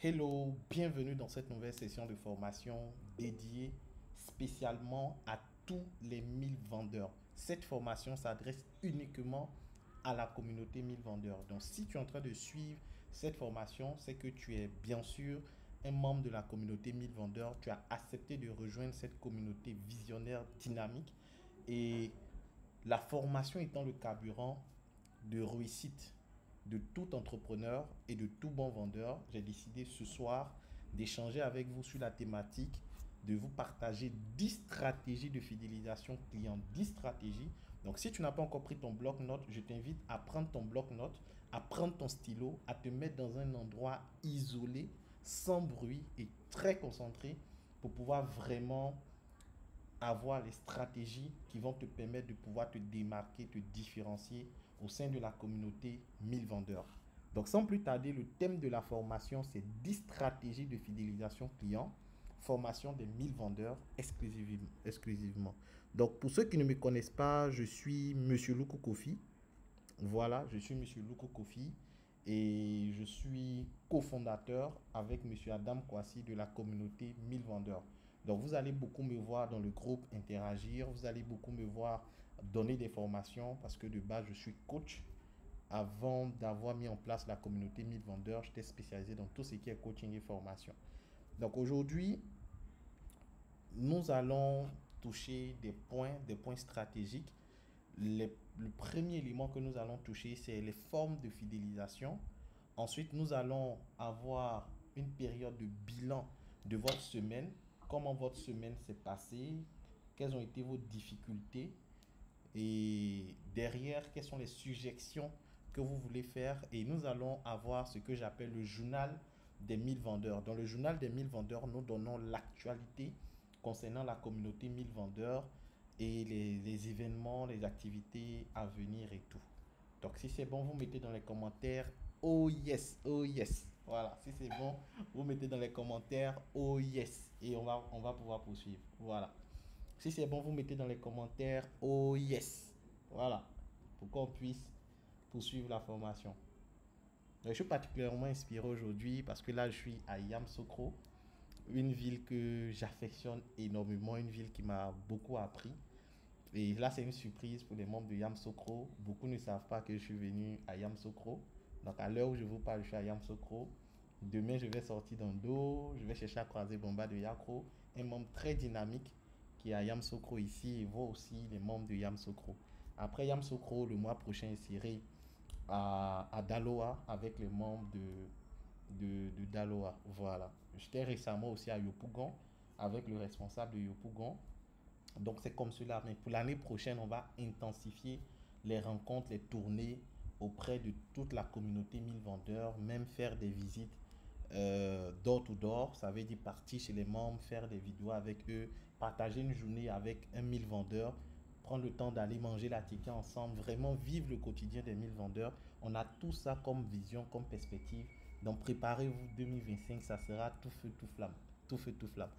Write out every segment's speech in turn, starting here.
Hello, bienvenue dans cette nouvelle session de formation dédiée spécialement à tous les 1000 vendeurs. Cette formation s'adresse uniquement à la communauté 1000 vendeurs. Donc si tu es en train de suivre cette formation, c'est que tu es bien sûr un membre de la communauté 1000 vendeurs. Tu as accepté de rejoindre cette communauté visionnaire dynamique et la formation étant le carburant de réussite de tout entrepreneur et de tout bon vendeur, j'ai décidé ce soir d'échanger avec vous sur la thématique, de vous partager 10 stratégies de fidélisation client, 10 stratégies. Donc si tu n'as pas encore pris ton bloc-notes, je t'invite à prendre ton bloc-notes, à prendre ton stylo, à te mettre dans un endroit isolé, sans bruit et très concentré pour pouvoir vraiment avoir les stratégies qui vont te permettre de pouvoir te démarquer, te différencier au sein de la communauté 1000 vendeurs. Donc sans plus tarder, le thème de la formation, c'est 10 stratégies de fidélisation client, formation des 1000 vendeurs exclusivement. Donc pour ceux qui ne me connaissent pas, je suis Monsieur Luku Kofi. Voilà, je suis Monsieur Luku Kofi et je suis cofondateur avec Monsieur Adam Kwasi de la communauté 1000 vendeurs. Donc vous allez beaucoup me voir dans le groupe interagir, vous allez beaucoup me voir donner des formations parce que de base je suis coach. Avant d'avoir mis en place la communauté 1000 vendeurs, j'étais spécialisé dans tout ce qui est coaching et formation. Donc aujourd'hui, nous allons toucher des points stratégiques. Le premier élément que nous allons toucher, c'est les formes de fidélisation. Ensuite, nous allons avoir une période de bilan de votre semaine. Comment votre semaine s'est passée, quelles ont été vos difficultés et derrière, quelles sont les suggestions que vous voulez faire. Et nous allons avoir ce que j'appelle le journal des 1000 vendeurs. Dans le journal des 1000 vendeurs, nous donnons l'actualité concernant la communauté 1000 vendeurs et les événements, les activités à venir et tout. Donc si c'est bon, vous mettez dans les commentaires oh yes, oh yes. Voilà, si c'est bon, vous mettez dans les commentaires oh yes et on va pouvoir poursuivre. Voilà. Si c'est bon, vous mettez dans les commentaires oh yes. Voilà, pour qu'on puisse poursuivre la formation. Je suis particulièrement inspiré aujourd'hui parce que là, je suis à Yamoussoukro, une ville que j'affectionne énormément, une ville qui m'a beaucoup appris. Et là, c'est une surprise pour les membres de Yamoussoukro. Beaucoup ne savent pas que je suis venu à Yamoussoukro. Donc, à l'heure où je vous parle, je suis à Yamoussoukro. Demain, je vais sortir dans l'eau. Je vais chercher à croiser Bomba de Yakro, un membre très dynamique qui est à Yamoussoukro ici et voit aussi les membres de Yamoussoukro. Après Yamoussoukro, le mois prochain, je serai à Daloa avec les membres de Daloa. Voilà. J'étais récemment aussi à Yopougon avec le responsable de Yopougon. Donc c'est comme cela. Mais pour l'année prochaine, on va intensifier les rencontres, les tournées auprès de toute la communauté 1000 vendeurs, même faire des visites door to door, ça veut dire partir chez les membres, faire des vidéos avec eux, partager une journée avec un 1000 vendeurs, prendre le temps d'aller manger la ticket ensemble, vraiment vivre le quotidien des 1000 vendeurs. On a tout ça comme vision, comme perspective. Donc préparez-vous 2025, ça sera tout feu, tout flamme. Tout feu, tout flamme.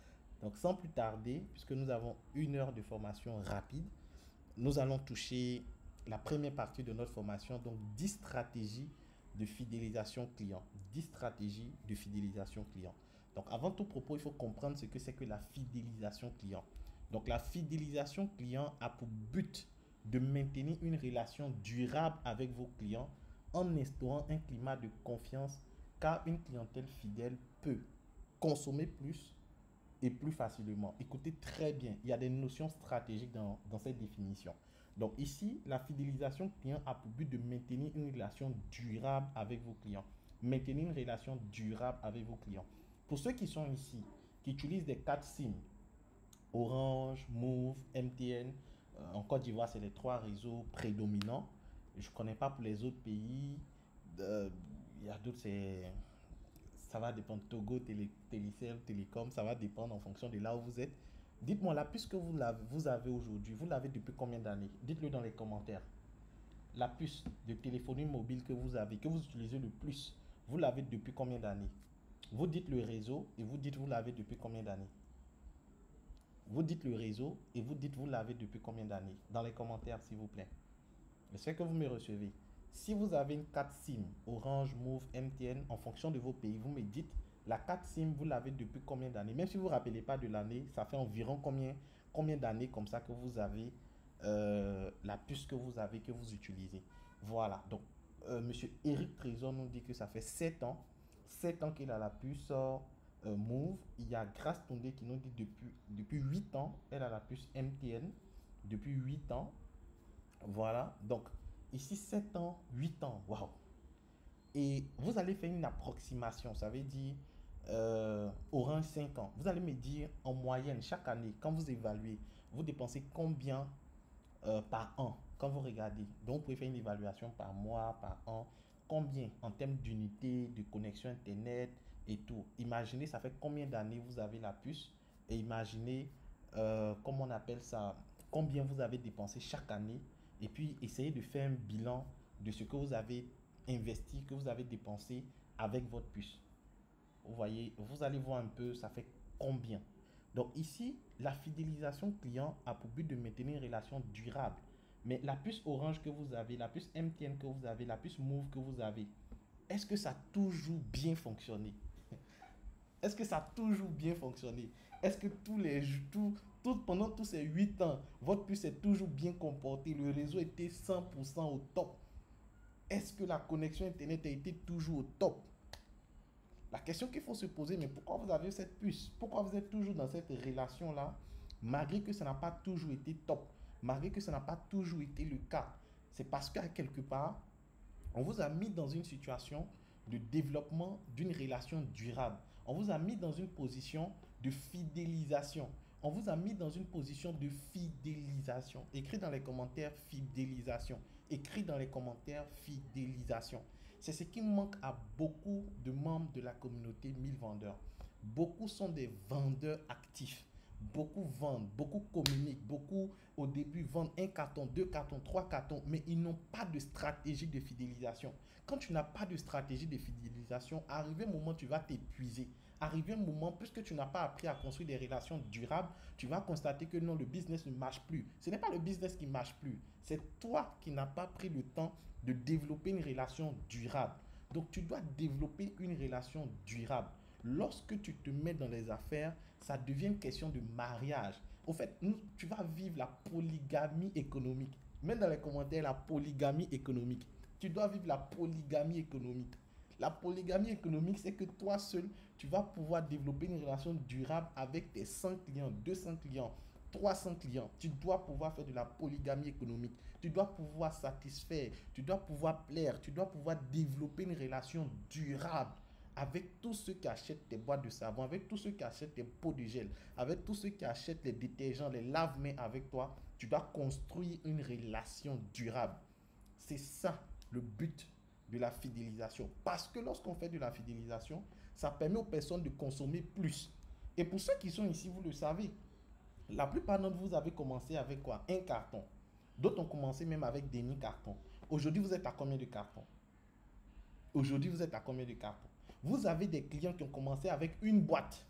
Donc sans plus tarder, puisque nous avons une heure de formation rapide, nous allons toucher la première partie de notre formation, donc 10 stratégies de fidélisation client. 10 stratégies de fidélisation client. Donc avant tout propos, il faut comprendre ce que c'est que la fidélisation client. Donc la fidélisation client a pour but de maintenir une relation durable avec vos clients en instaurant un climat de confiance car une clientèle fidèle peut consommer plus et plus facilement. Écoutez très bien, il y a des notions stratégiques dans cette définition. Donc ici, la fidélisation client a pour but de maintenir une relation durable avec vos clients. Maintenir une relation durable avec vos clients. Pour ceux qui sont ici, qui utilisent des 4 SIM, Orange, Move, MTN, en Côte d'Ivoire, c'est les 3 réseaux prédominants. Je ne connais pas pour les autres pays. Il y a d'autres, ça va dépendre. Togo, Télécel, Télécom, ça va dépendre en fonction de là où vous êtes. Dites-moi, la puce que vous avez aujourd'hui, vous l'avez depuis combien d'années? Dites-le dans les commentaires. La puce de téléphonie mobile que vous avez, que vous utilisez le plus, vous l'avez depuis combien d'années? Vous dites le réseau et vous dites vous l'avez depuis combien d'années? Vous dites le réseau et vous dites vous l'avez depuis combien d'années? Dans les commentaires, s'il vous plaît. J'espère que vous me recevez. Si vous avez une carte SIM, Orange, Move, MTN, en fonction de vos pays, vous me dites La carte SIM, vous l'avez depuis combien d'années? Même si vous ne vous rappelez pas de l'année, ça fait environ combien d'années comme ça que vous avez la puce que vous avez, que vous utilisez. Voilà. Donc, Monsieur Eric Trésor nous dit que ça fait 7 ans. 7 ans qu'il a la puce Move. Il y a Grace Toundé qui nous dit depuis 8 ans, elle a la puce MTN. Depuis 8 ans. Voilà. Donc, ici, 7 ans, 8 ans. Waouh. Et vous allez faire une approximation. Ça veut dire Orange 5 ans. Vous allez me dire en moyenne, chaque année, quand vous évaluez, vous dépensez combien par an quand vous regardez. Donc, vous pouvez faire une évaluation par mois, par an. Combien en termes d'unités, de connexion Internet et tout. Imaginez, ça fait combien d'années vous avez la puce et imaginez, comment on appelle ça, combien vous avez dépensé chaque année. Et puis, essayez de faire un bilan de ce que vous avez investi, que vous avez dépensé avec votre puce. Vous voyez, vous allez voir un peu, ça fait combien. Donc ici, la fidélisation client a pour but de maintenir une relation durable. Mais la puce Orange que vous avez, la puce MTN que vous avez, la puce Move que vous avez, est-ce que ça a toujours bien fonctionné? Est-ce que ça a toujours bien fonctionné? Est-ce que pendant tous ces 8 ans, votre puce est toujours bien comportée? Le réseau était 100% au top? Est-ce que la connexion Internet a été toujours au top? La question qu'il faut se poser, mais pourquoi vous avez cette puce? Pourquoi vous êtes toujours dans cette relation-là, malgré que ça n'a pas toujours été top, malgré que ça n'a pas toujours été le cas? C'est parce qu'à quelque part, on vous a mis dans une situation de développement d'une relation durable. On vous a mis dans une position de fidélisation. On vous a mis dans une position de fidélisation. Écris dans les commentaires fidélisation. Écris dans les commentaires fidélisation. C'est ce qui manque à beaucoup de membres de la communauté 1000 vendeurs. Beaucoup sont des vendeurs actifs. Beaucoup vendent, beaucoup communiquent, beaucoup au début vendent un carton, deux cartons, trois cartons, mais ils n'ont pas de stratégie de fidélisation. Quand tu n'as pas de stratégie de fidélisation, arrivé un moment, tu vas t'épuiser. Arrivé un moment, puisque tu n'as pas appris à construire des relations durables, tu vas constater que non, le business ne marche plus. Ce n'est pas le business qui ne marche plus. C'est toi qui n'as pas pris le temps de développer une relation durable. Donc, tu dois développer une relation durable. Lorsque tu te mets dans les affaires, ça devient une question de mariage. Au fait, tu vas vivre la polygamie économique. Mets dans les commentaires la polygamie économique. Tu dois vivre la polygamie économique. La polygamie économique, c'est que toi seul, tu vas pouvoir développer une relation durable avec tes 100 clients, 200 clients, 300 clients. Tu dois pouvoir faire de la polygamie économique. Tu dois pouvoir satisfaire, tu dois pouvoir plaire, tu dois pouvoir développer une relation durable avec tous ceux qui achètent tes boîtes de savon, avec tous ceux qui achètent tes pots de gel, avec tous ceux qui achètent les détergents, les lave-mains avec toi. Tu dois construire une relation durable. C'est ça le but de la fidélisation. Parce que lorsqu'on fait de la fidélisation, ça permet aux personnes de consommer plus. Et pour ceux qui sont ici, vous le savez, la plupart d'entre vous avez commencé avec quoi? Un carton. D'autres ont commencé même avec des mi-cartons. Aujourd'hui, vous êtes à combien de cartons? Aujourd'hui, vous êtes à combien de cartons? Vous avez des clients qui ont commencé avec une boîte.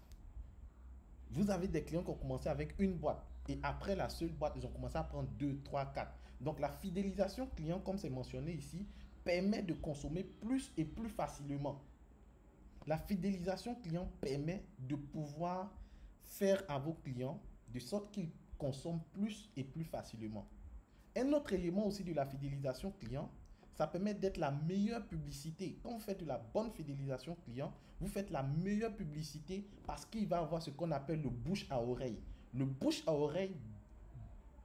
Vous avez des clients qui ont commencé avec une boîte. Et après la seule boîte, ils ont commencé à prendre 2, 3, 4. Donc la fidélisation client, comme c'est mentionné ici, permet de consommer plus et plus facilement. La fidélisation client permet de pouvoir faire à vos clients de sorte qu'ils consomment plus et plus facilement. Un autre élément aussi de la fidélisation client, ça permet d'être la meilleure publicité. Quand vous faites de la bonne fidélisation client, vous faites la meilleure publicité parce qu'il va avoir ce qu'on appelle le bouche à oreille. Le bouche à oreille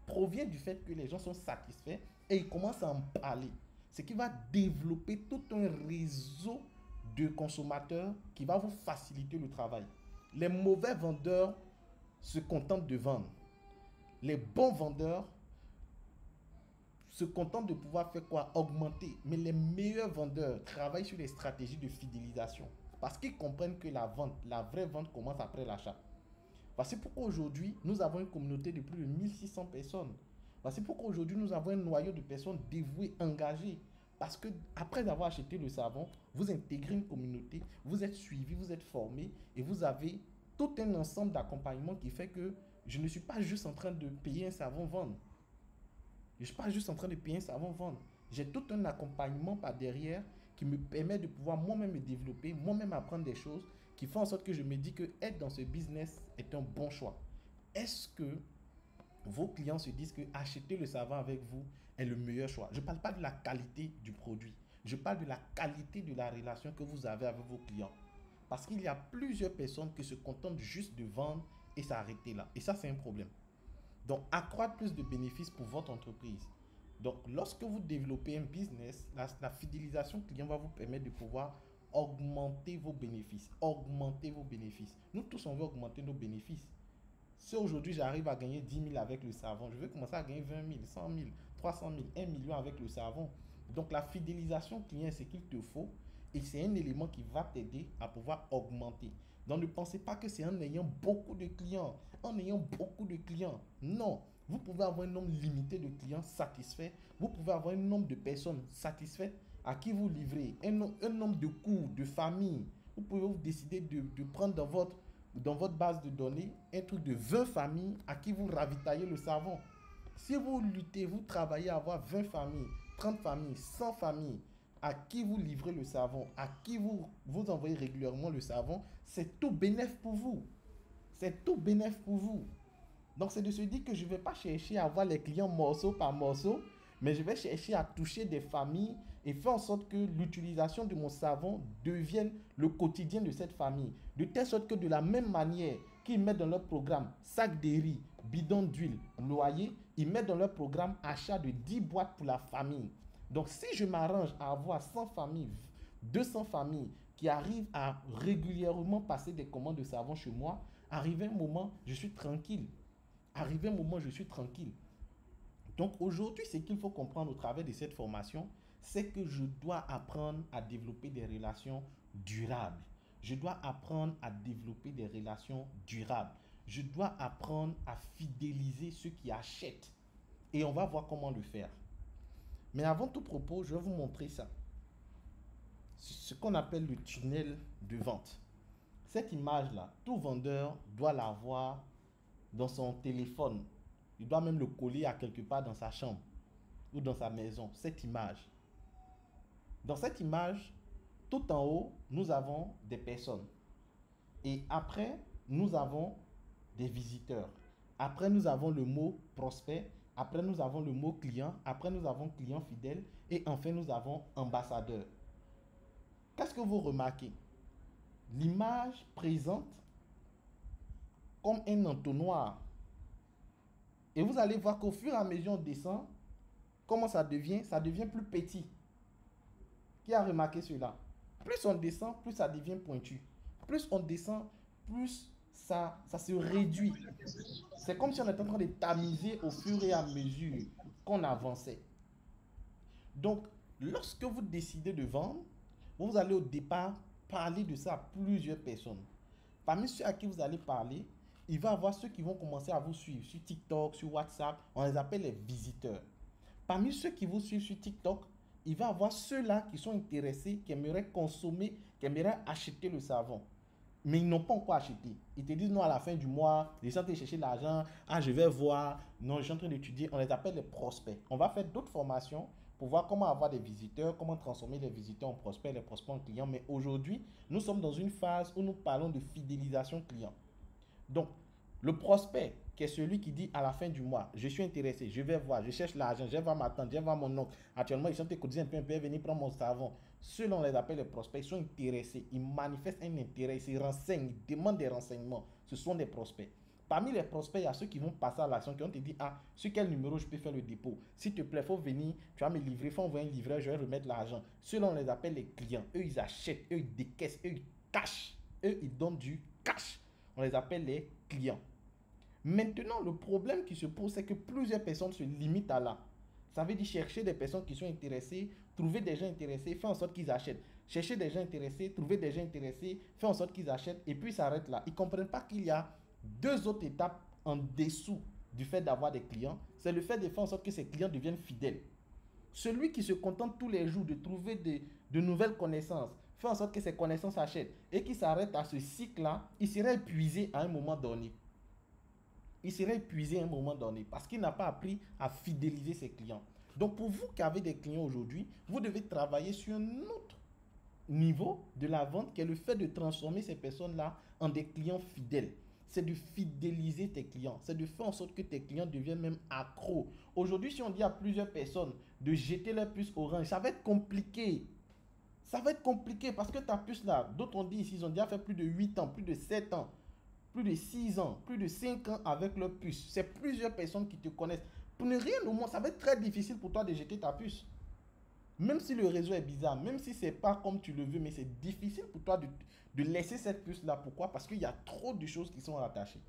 provient du fait que les gens sont satisfaits et ils commencent à en parler. Ce qui va développer tout un réseau de consommateurs qui va vous faciliter le travail. Les mauvais vendeurs se contentent de vendre. Les bons vendeurs se contentent de pouvoir faire quoi? Augmenter. Mais les meilleurs vendeurs travaillent sur les stratégies de fidélisation parce qu'ils comprennent que la vente, la vraie vente commence après l'achat. Voici pourquoi aujourd'hui, nous avons une communauté de plus de 1600 personnes. Voici pourquoi aujourd'hui, nous avons un noyau de personnes dévouées, engagées. Parce que après avoir acheté le savon, vous intégrez une communauté, vous êtes suivi, vous êtes formé et vous avez tout un ensemble d'accompagnement qui fait que je ne suis pas juste en train de payer un savon vendre. Je ne suis pas juste en train de payer un savon vendre. J'ai tout un accompagnement par derrière qui me permet de pouvoir moi-même me développer, moi-même apprendre des choses, qui font en sorte que je me dis que être dans ce business est un bon choix. Est-ce que vos clients se disent que acheter le savon avec vous est le meilleur choix? Je ne parle pas de la qualité du produit. Je parle de la qualité de la relation que vous avez avec vos clients. Parce qu'il y a plusieurs personnes qui se contentent juste de vendre et s'arrêter là. Et ça, c'est un problème. Donc, accroître plus de bénéfices pour votre entreprise. Donc, lorsque vous développez un business, la fidélisation client va vous permettre de pouvoir augmenter vos bénéfices. Augmenter vos bénéfices. Nous tous, on veut augmenter nos bénéfices. Si aujourd'hui, j'arrive à gagner 10 000 avec le savon, je vais commencer à gagner 20 000, 100 000, 300 000, 1 million avec le savon. Donc, la fidélisation client, c'est qu'il te faut. Et c'est un élément qui va t'aider à pouvoir augmenter. Donc, ne pensez pas que c'est en ayant beaucoup de clients. En ayant beaucoup de clients. Non. Vous pouvez avoir un nombre limité de clients satisfaits. Vous pouvez avoir un nombre de personnes satisfaites à qui vous livrez. Un nombre de cours, de familles. Vous pouvez décider de prendre dans votre base de données un truc de 20 familles à qui vous ravitaillez le savon. Si vous luttez, vous travaillez à avoir 20 familles, 30 familles, 100 familles à qui vous livrez le savon, à qui vous envoyez régulièrement le savon, c'est tout bénéf pour vous. C'est tout bénéf pour vous. Donc, c'est de se dire que je ne vais pas chercher à avoir les clients morceau par morceau, mais je vais chercher à toucher des familles et faire en sorte que l'utilisation de mon savon devienne le quotidien de cette famille. De telle sorte que de la même manière qu'ils mettent dans leur programme sac de riz, bidon d'huile, loyer, ils mettent dans leur programme achat de 10 boîtes pour la famille. Donc, si je m'arrange à avoir 100 familles, 200 familles qui arrivent à régulièrement passer des commandes de savon chez moi, arrivé un moment, je suis tranquille. Arrivé un moment, je suis tranquille. Donc, aujourd'hui, ce qu'il faut comprendre au travers de cette formation, c'est que je dois apprendre à développer des relations durables. Je dois apprendre à développer des relations durables. Je dois apprendre à fidéliser ceux qui achètent. Et on va voir comment le faire. Mais avant tout propos, je vais vous montrer ça. Ce qu'on appelle le tunnel de vente. Cette image-là, tout vendeur doit l'avoir dans son téléphone. Il doit même le coller à quelque part dans sa chambre ou dans sa maison. Cette image. Dans cette image, tout en haut, nous avons des personnes. Et après, nous avons des visiteurs. Après, nous avons le mot prospect. Après, nous avons le mot client. Après, nous avons client fidèle. Et enfin, nous avons ambassadeur. Qu'est-ce que vous remarquez? L'image présente comme un entonnoir. Et vous allez voir qu'au fur et à mesure on descend, comment ça devient? Ça devient plus petit. Qui a remarqué cela? Plus on descend, plus ça devient pointu. Plus on descend, plus ça se réduit. C'est comme si on était en train de tamiser au fur et à mesure qu'on avançait. Donc, lorsque vous décidez de vendre, vous allez au départ parler de ça à plusieurs personnes. Parmi ceux à qui vous allez parler, il va y avoir ceux qui vont commencer à vous suivre sur TikTok, sur WhatsApp. On les appelle les visiteurs. Parmi ceux qui vous suivent sur TikTok, il va y avoir ceux-là qui sont intéressés, qui aimeraient consommer, qui aimeraient acheter le savon. Mais ils n'ont pas encore acheté. Ils te disent non, à la fin du mois, ils sont en train de chercher l'argent. Ah, je vais voir. Non, je suis en train d'étudier. On les appelle les prospects. On va faire d'autres formations pour voir comment avoir des visiteurs, comment transformer les visiteurs en prospects, les prospects en clients. Mais aujourd'hui, nous sommes dans une phase où nous parlons de fidélisation client. Donc, le prospect, qui est celui qui dit à la fin du mois, je suis intéressé, je vais voir, je cherche l'argent, je vais voir ma tante, je vais voir mon oncle. Actuellement, ils sont économisés un peu, venir prendre mon savon. Ceux-là, on les appelle les prospects, ils sont intéressés, ils manifestent un intérêt, ils se renseignent, ils demandent des renseignements. Ce sont des prospects. Parmi les prospects, il y a ceux qui vont passer à l'action, qui vont te dire, ah, sur quel numéro je peux faire le dépôt? S'il te plaît, il faut venir, tu vas me livrer, il faut envoyer un livreur, je vais remettre l'argent. Ceux-là, on les appelle les clients. Eux, ils achètent, eux, ils décaissent, eux, ils cachent. Eux, ils donnent du cash. On les appelle les clients. Maintenant, le problème qui se pose, c'est que plusieurs personnes se limitent à là. Ça veut dire chercher des personnes qui sont intéressées, trouver des gens intéressés, faire en sorte qu'ils achètent. Chercher des gens intéressés, trouver des gens intéressés, faire en sorte qu'ils achètent et puis ils s'arrêtent là. Ils ne comprennent pas qu'il y a deux autres étapes en dessous du fait d'avoir des clients. C'est le fait de faire en sorte que ces clients deviennent fidèles. Celui qui se contente tous les jours de trouver de nouvelles connaissances, fait en sorte que ces connaissances achètent et qui s'arrête à ce cycle-là, il serait épuisé à un moment donné. Il serait épuisé à un moment donné parce qu'il n'a pas appris à fidéliser ses clients. Donc, pour vous qui avez des clients aujourd'hui, vous devez travailler sur un autre niveau de la vente qui est le fait de transformer ces personnes-là en des clients fidèles. C'est de fidéliser tes clients. C'est de faire en sorte que tes clients deviennent même accros. Aujourd'hui, si on dit à plusieurs personnes de jeter leur puce Orange, ça va être compliqué. Ça va être compliqué parce que ta puce là, d'autres ont dit ici, ils ont déjà fait plus de 8 ans, plus de 7 ans, plus de 6 ans, plus de 5 ans avec leur puce. C'est plusieurs personnes qui te connaissent. Pour ne rien au monde, ça va être très difficile pour toi de jeter ta puce. Même si le réseau est bizarre, même si c'est pas comme tu le veux, mais c'est difficile pour toi de laisser cette puce-là. Pourquoi? Parce qu'il y a trop de choses qui sont rattachées.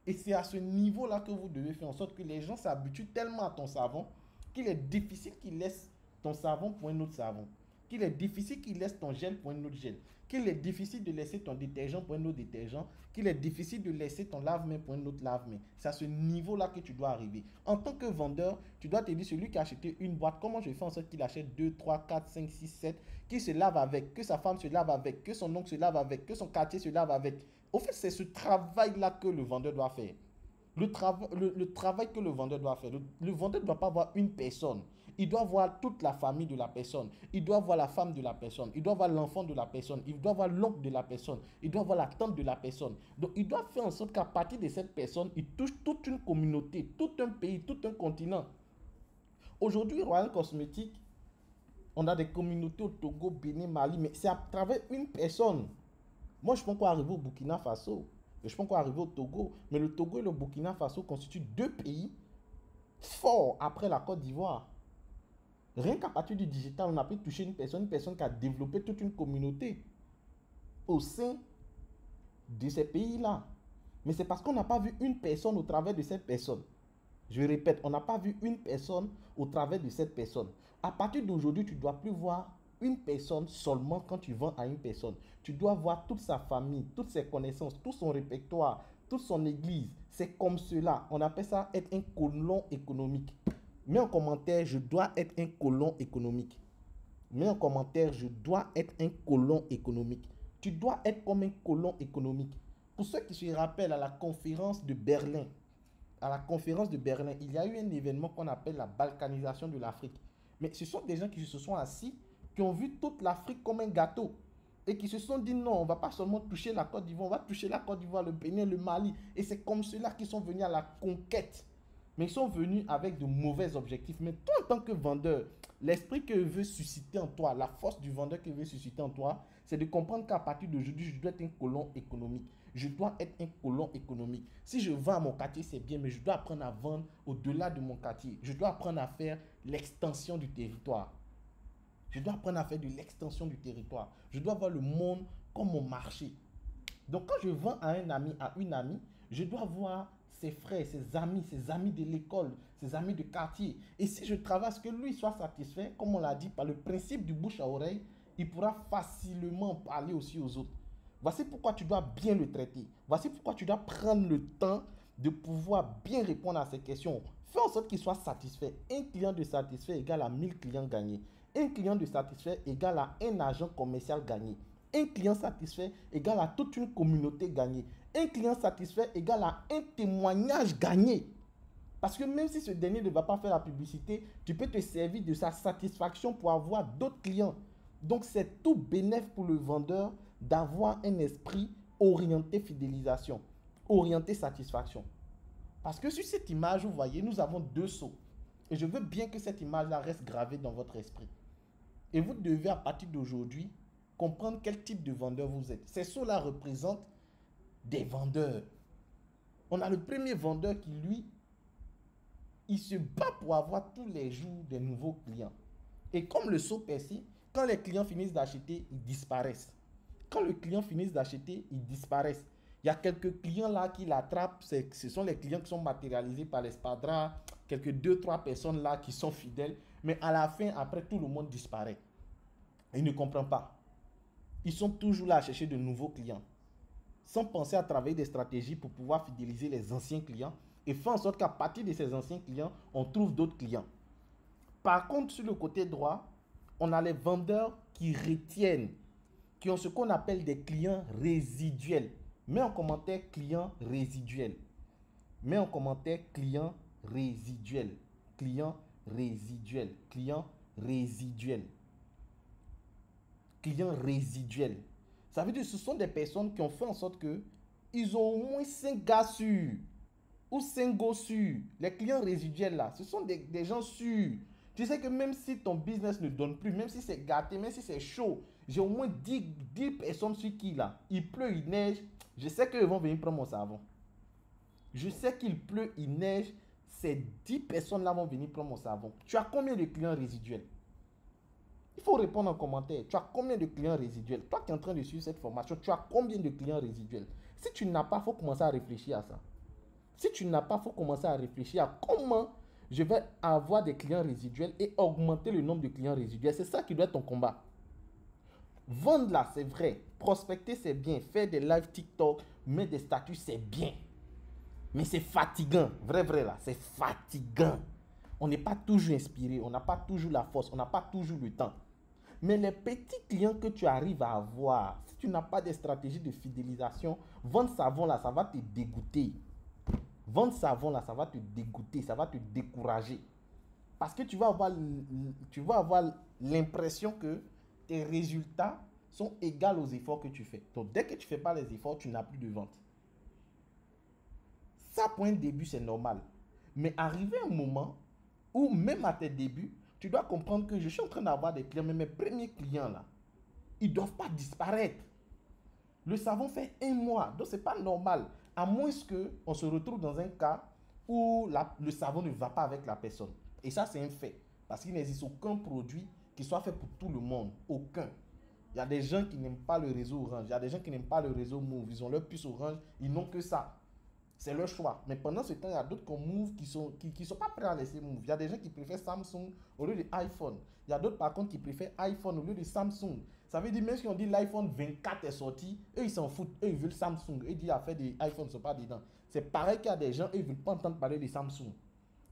Et c'est à ce niveau-là que vous devez faire en sorte que les gens s'habituent tellement à ton savon qu'il est difficile qu'ils laissent ton savon pour un autre savon. Qu'il est difficile qu'ils laissent ton gel pour un autre gel. Qu'il est difficile de laisser ton détergent pour un autre détergent. Qu'il est difficile de laisser ton lave-main pour un autre lave-main. C'est à ce niveau-là que tu dois arriver. En tant que vendeur, tu dois te dire, celui qui a acheté une boîte, comment je fais en sorte qu'il achète 2, 3, 4, 5, 6, 7, qu'il se lave avec, que sa femme se lave avec, que son oncle se lave avec, que son quartier se lave avec. Au fait, c'est ce travail-là que le vendeur doit faire. Le travail que le vendeur doit faire. Le vendeur ne doit pas voir une personne. Il doit voir toute la famille de la personne. Il doit voir la femme de la personne. Il doit voir l'enfant de la personne. Il doit voir l'oncle de la personne. Il doit voir la tante de la personne. Donc, il doit faire en sorte qu'à partir de cette personne, il touche toute une communauté, tout un pays, tout un continent. Aujourd'hui, Royal Cosmétique, on a des communautés au Togo, Bénin, Mali, mais c'est à travers une personne. Moi, je pense qu'on arriver au Burkina Faso. Et je pense qu'on arriver au Togo. Mais le Togo et le Burkina Faso constituent deux pays forts après la Côte d'Ivoire. Rien qu'à partir du digital, on a pu toucher une personne qui a développé toute une communauté au sein de ces pays-là. Mais c'est parce qu'on n'a pas vu une personne au travers de cette personne. Je répète, on n'a pas vu une personne au travers de cette personne. À partir d'aujourd'hui, tu ne dois plus voir une personne seulement quand tu vends à une personne. Tu dois voir toute sa famille, toutes ses connaissances, tout son répertoire, toute son église. C'est comme cela. On appelle ça être un colon économique. Mets en commentaire, je dois être un colon économique. Mets en commentaire, je dois être un colon économique. Tu dois être comme un colon économique. Pour ceux qui se rappellent à la conférence de Berlin, il y a eu un événement qu'on appelle la balkanisation de l'Afrique. Mais ce sont des gens qui se sont assis, qui ont vu toute l'Afrique comme un gâteau. Et qui se sont dit non, on ne va pas seulement toucher la Côte d'Ivoire, on va toucher la Côte d'Ivoire, le Bénin, le Mali. Et c'est comme cela qu'ils sont venus à la conquête. Mais ils sont venus avec de mauvais objectifs. Mais toi, en tant que vendeur, l'esprit que veut susciter en toi, la force du vendeur que veut susciter en toi, c'est de comprendre qu'à partir d'aujourd'hui, je dois être un colon économique. Je dois être un colon économique. Si je vends à mon quartier, c'est bien, mais je dois apprendre à vendre au-delà de mon quartier. Je dois apprendre à faire l'extension du territoire. Je dois apprendre à faire de l'extension du territoire. Je dois voir le monde comme mon marché. Donc quand je vends à un ami, à une amie, je dois voir ses frères, ses amis de l'école, ses amis de quartier. Et si je travaille à ce que lui soit satisfait, comme on l'a dit, par le principe du bouche à oreille, il pourra facilement parler aussi aux autres. Voici pourquoi tu dois bien le traiter. Voici pourquoi tu dois prendre le temps de pouvoir bien répondre à ces questions. Fais en sorte qu'il soit satisfait. Un client de satisfait égale à 1000 clients gagnés. Un client de satisfait égale à un agent commercial gagné. Un client satisfait égale à toute une communauté gagnée. Un client satisfait égale à un témoignage gagné. Parce que même si ce dernier ne va pas faire la publicité, tu peux te servir de sa satisfaction pour avoir d'autres clients. Donc c'est tout bénéfice pour le vendeur d'avoir un esprit orienté fidélisation, orienté satisfaction. Parce que sur cette image, vous voyez, nous avons deux seaux. Et je veux bien que cette image-là reste gravée dans votre esprit. Et vous devez, à partir d'aujourd'hui, comprendre quel type de vendeur vous êtes. Ces seaux-là représentent des vendeurs. On a le premier vendeur qui, lui, il se bat pour avoir tous les jours des nouveaux clients. Et comme le seau percé, quand les clients finissent d'acheter, ils disparaissent. Quand les clients finissent d'acheter, ils disparaissent. Il y a quelques clients là qui l'attrapent. Ce sont les clients qui sont matérialisés par l'Espadra. Quelques 2-3 personnes là qui sont fidèles. Mais à la fin, après, tout le monde disparaît. Ils ne comprennent pas. Ils sont toujours là à chercher de nouveaux clients. Sans penser à travailler des stratégies pour pouvoir fidéliser les anciens clients et faire en sorte qu'à partir de ces anciens clients, on trouve d'autres clients. Par contre, sur le côté droit, on a les vendeurs qui retiennent, qui ont ce qu'on appelle des clients résiduels. Mets en commentaire clients résiduels. Mets en commentaire clients résiduels. Clients résiduels. Clients résiduels. clients résiduels. Ça veut dire que ce sont des personnes qui ont fait en sorte que ils ont au moins 5 gars sûrs ou 5 gars sûrs. Les clients résiduels là, ce sont des gens sûrs. Tu sais que même si ton business ne donne plus, même si c'est gâté, même si c'est chaud, j'ai au moins 10 personnes sur qui là, il pleut, il neige, je sais qu'ils vont venir prendre mon savon. Je sais qu'il pleut, il neige, ces 10 personnes là vont venir prendre mon savon. Tu as combien de clients résiduels? Il faut répondre en commentaire. Tu as combien de clients résiduels? Toi qui es en train de suivre cette formation, tu as combien de clients résiduels? Si tu n'as pas, il faut commencer à réfléchir à ça. Si tu n'as pas, il faut commencer à réfléchir à comment je vais avoir des clients résiduels et augmenter le nombre de clients résiduels. C'est ça qui doit être ton combat. Vendre là, c'est vrai. Prospecter, c'est bien. Faire des live TikTok, mettre des statuts, c'est bien. Mais c'est fatigant. Vrai là, c'est fatigant. On n'est pas toujours inspiré, on n'a pas toujours la force, on n'a pas toujours le temps. Mais les petits clients que tu arrives à avoir, si tu n'as pas de stratégie de fidélisation, vendre savon là, ça va te dégoûter. Vendre savon là, ça va te dégoûter, ça va te décourager. Parce que tu vas avoir l'impression que tes résultats sont égaux aux efforts que tu fais. Donc dès que tu ne fais pas les efforts, tu n'as plus de vente. Ça, pour un début, c'est normal. Mais arrivé un moment où même à tes débuts, tu dois comprendre que je suis en train d'avoir des clients, mais mes premiers clients là, ils ne doivent pas disparaître. Le savon fait 1 mois, donc ce n'est pas normal. À moins qu'on se retrouve dans un cas où le savon ne va pas avec la personne. Et ça, c'est un fait. Parce qu'il n'existe aucun produit qui soit fait pour tout le monde. Aucun. Il y a des gens qui n'aiment pas le réseau Orange. Il y a des gens qui n'aiment pas le réseau Move. Ils ont leur puce Orange. Ils n'ont que ça. C'est leur choix. Mais pendant ce temps, il y a d'autres comme Move qui sont pas prêts à laisser Move. Il y a des gens qui préfèrent Samsung au lieu de iPhone. Il y a d'autres par contre qui préfèrent iPhone au lieu de Samsung. Ça veut dire même si on dit l'iPhone 24 est sorti, eux ils s'en foutent. Eux ils veulent Samsung. Eux ils disent affaire des iPhones ne sont pas dedans. C'est pareil qu'il y a des gens, eux ils ne veulent pas entendre parler de Samsung.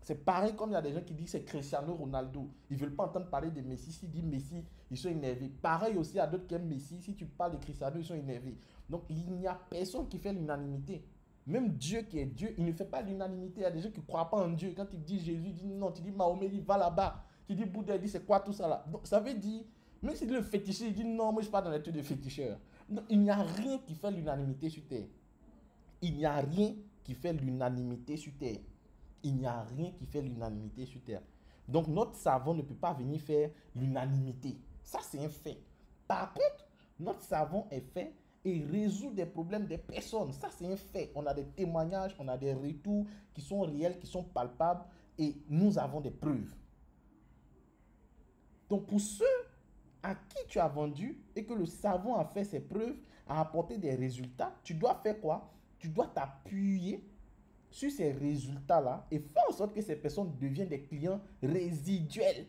C'est pareil comme il y a des gens qui disent c'est Cristiano Ronaldo. Ils ne veulent pas entendre parler de Messi. S'ils disent Messi, ils sont énervés. Pareil aussi, il y a d'autres qui aiment Messi. Si tu parles de Cristiano, ils sont énervés. Donc il n'y a personne qui fait l'unanimité. Même Dieu qui est Dieu, il ne fait pas l'unanimité. Il y a des gens qui ne croient pas en Dieu. Quand tu dis Jésus, il dit non. Tu dis Mahomet, il dit va là-bas. Tu dis Bouddha, il dit c'est quoi tout ça là. Donc ça veut dire, même si le féticheur, il dit non, moi je ne suis pas dans les trucs de féticheur. Donc, il n'y a rien qui fait l'unanimité sur terre. Il n'y a rien qui fait l'unanimité sur terre. Il n'y a rien qui fait l'unanimité sur terre. Donc notre savon ne peut pas venir faire l'unanimité. Ça c'est un fait. Par contre, notre savon est fait et résout des problèmes des personnes. Ça, c'est un fait. On a des témoignages, on a des retours qui sont réels, qui sont palpables et nous avons des preuves. Donc, pour ceux à qui tu as vendu et que le savon a fait ses preuves, a apporté des résultats, tu dois faire quoi? Tu dois t'appuyer sur ces résultats-là et faire en sorte que ces personnes deviennent des clients résiduels.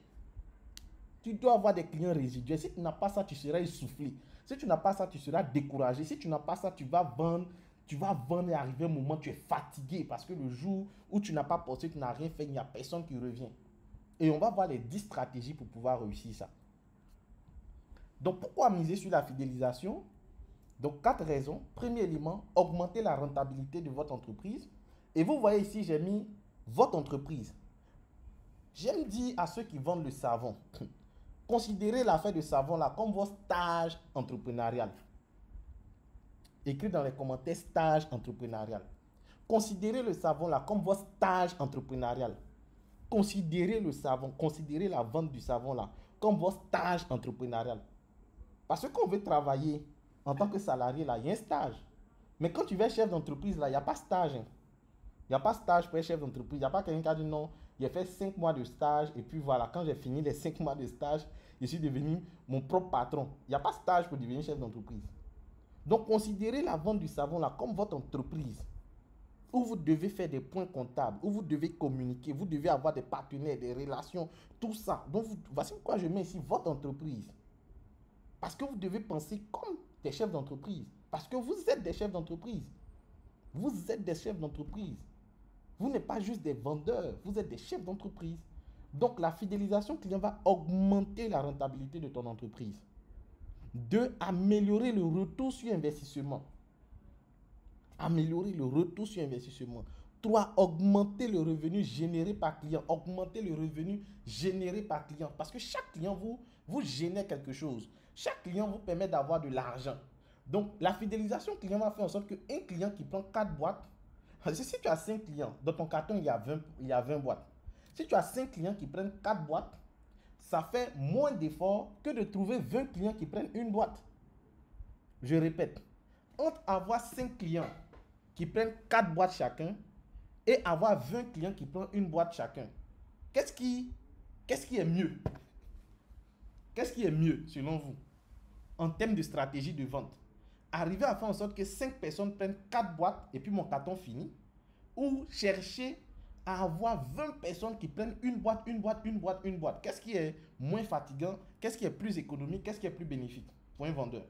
Tu dois avoir des clients résiduels. Si tu n'as pas ça, tu seras essoufflé. Si tu n'as pas ça, tu seras découragé. Si tu n'as pas ça, tu vas vendre et arriver un moment, tu es fatigué parce que le jour où tu n'as pas posté, tu n'as rien fait, il n'y a personne qui revient. Et on va voir les 10 stratégies pour pouvoir réussir ça. Donc, pourquoi miser sur la fidélisation? Donc, 4 raisons. Premier élément, augmenter la rentabilité de votre entreprise. Et vous voyez ici, j'ai mis votre entreprise. J'aime dire à ceux qui vendent le savon, considérez l'affaire de savon là comme votre stage entrepreneurial. Écris dans les commentaires stage entrepreneurial. Considérez le savon là comme votre stage entrepreneurial. Considérez le savon, considérez la vente du savon là comme votre stage entrepreneurial. Parce qu'on veut travailler en tant que salarié là, il y a un stage. Mais quand tu es chef d'entreprise là, il n'y a pas stage. Il n'y a pas stage pour être chef d'entreprise. Il n'y a pas quelqu'un qui a dit non, j'ai fait 5 mois de stage et puis voilà, quand j'ai fini les 5 mois de stage, je suis devenu mon propre patron. Il n'y a pas stage pour devenir chef d'entreprise. Donc, considérez la vente du savon là comme votre entreprise où vous devez faire des points comptables, où vous devez communiquer, vous devez avoir des partenaires, des relations, tout ça. Donc, voici pourquoi je mets ici votre entreprise. Parce que vous devez penser comme des chefs d'entreprise. Parce que vous êtes des chefs d'entreprise. Vous êtes des chefs d'entreprise. Vous n'êtes pas juste des vendeurs, vous êtes des chefs d'entreprise. Donc, la fidélisation client va augmenter la rentabilité de ton entreprise. 2, améliorer le retour sur investissement. Améliorer le retour sur investissement. 3, augmenter le revenu généré par client. Augmenter le revenu généré par client. Parce que chaque client vous génère quelque chose. Chaque client vous permet d'avoir de l'argent. Donc, la fidélisation client va faire en sorte qu'un client qui prend 4 boîtes, si tu as 5 clients, dans ton carton, il y a 20 boîtes. Si tu as 5 clients qui prennent 4 boîtes, ça fait moins d'efforts que de trouver 20 clients qui prennent une boîte. Je répète, entre avoir 5 clients qui prennent 4 boîtes chacun et avoir 20 clients qui prennent une boîte chacun, qu'est-ce qui est mieux? Qu'est-ce qui est mieux selon vous en termes de stratégie de vente? Arriver à faire en sorte que 5 personnes prennent 4 boîtes et puis mon carton finit, ou chercher à avoir 20 personnes qui prennent une boîte, une boîte, une boîte, une boîte. Qu'est-ce qui est moins fatigant? Qu'est-ce qui est plus économique? Qu'est-ce qui est plus bénéfique pour un vendeur?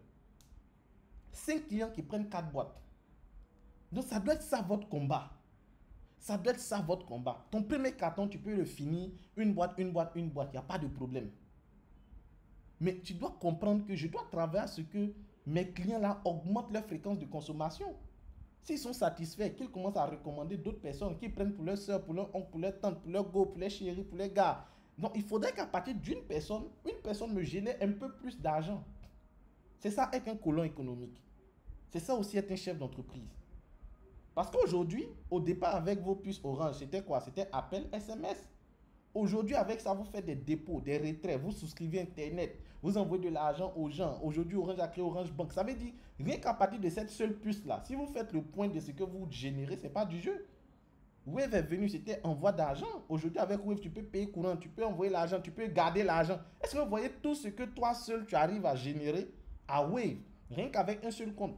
5 clients qui prennent 4 boîtes. Donc ça doit être ça votre combat. Ça doit être ça votre combat. Ton premier carton, tu peux le finir, une boîte, une boîte, une boîte. Il n'y a pas de problème. Mais tu dois comprendre que je dois travailler à ce que mes clients là augmentent leur fréquence de consommation. S'ils sont satisfaits, qu'ils commencent à recommander d'autres personnes, qu'ils prennent pour leur soeur, pour leur oncle, pour leur tante, pour leur go, pour leur chérie, pour les gars. Donc il faudrait qu'à partir d'une personne, une personne me génère un peu plus d'argent. C'est ça être un colon économique. C'est ça aussi être un chef d'entreprise. Parce qu'aujourd'hui, au départ avec vos puces Orange, c'était quoi? C'était appel SMS. Aujourd'hui, avec ça, vous faites des dépôts, des retraits, vous souscrivez Internet, vous envoyez de l'argent aux gens. Aujourd'hui, Orange a créé Orange Bank. Ça veut dire, rien qu'à partir de cette seule puce-là, si vous faites le point de ce que vous générez, ce n'est pas du jeu. Wave est venu, c'était envoi d'argent. Aujourd'hui, avec Wave, tu peux payer courant, tu peux envoyer l'argent, tu peux garder l'argent. Est-ce que vous voyez tout ce que toi seul, tu arrives à générer à Wave, rien qu'avec un seul compte?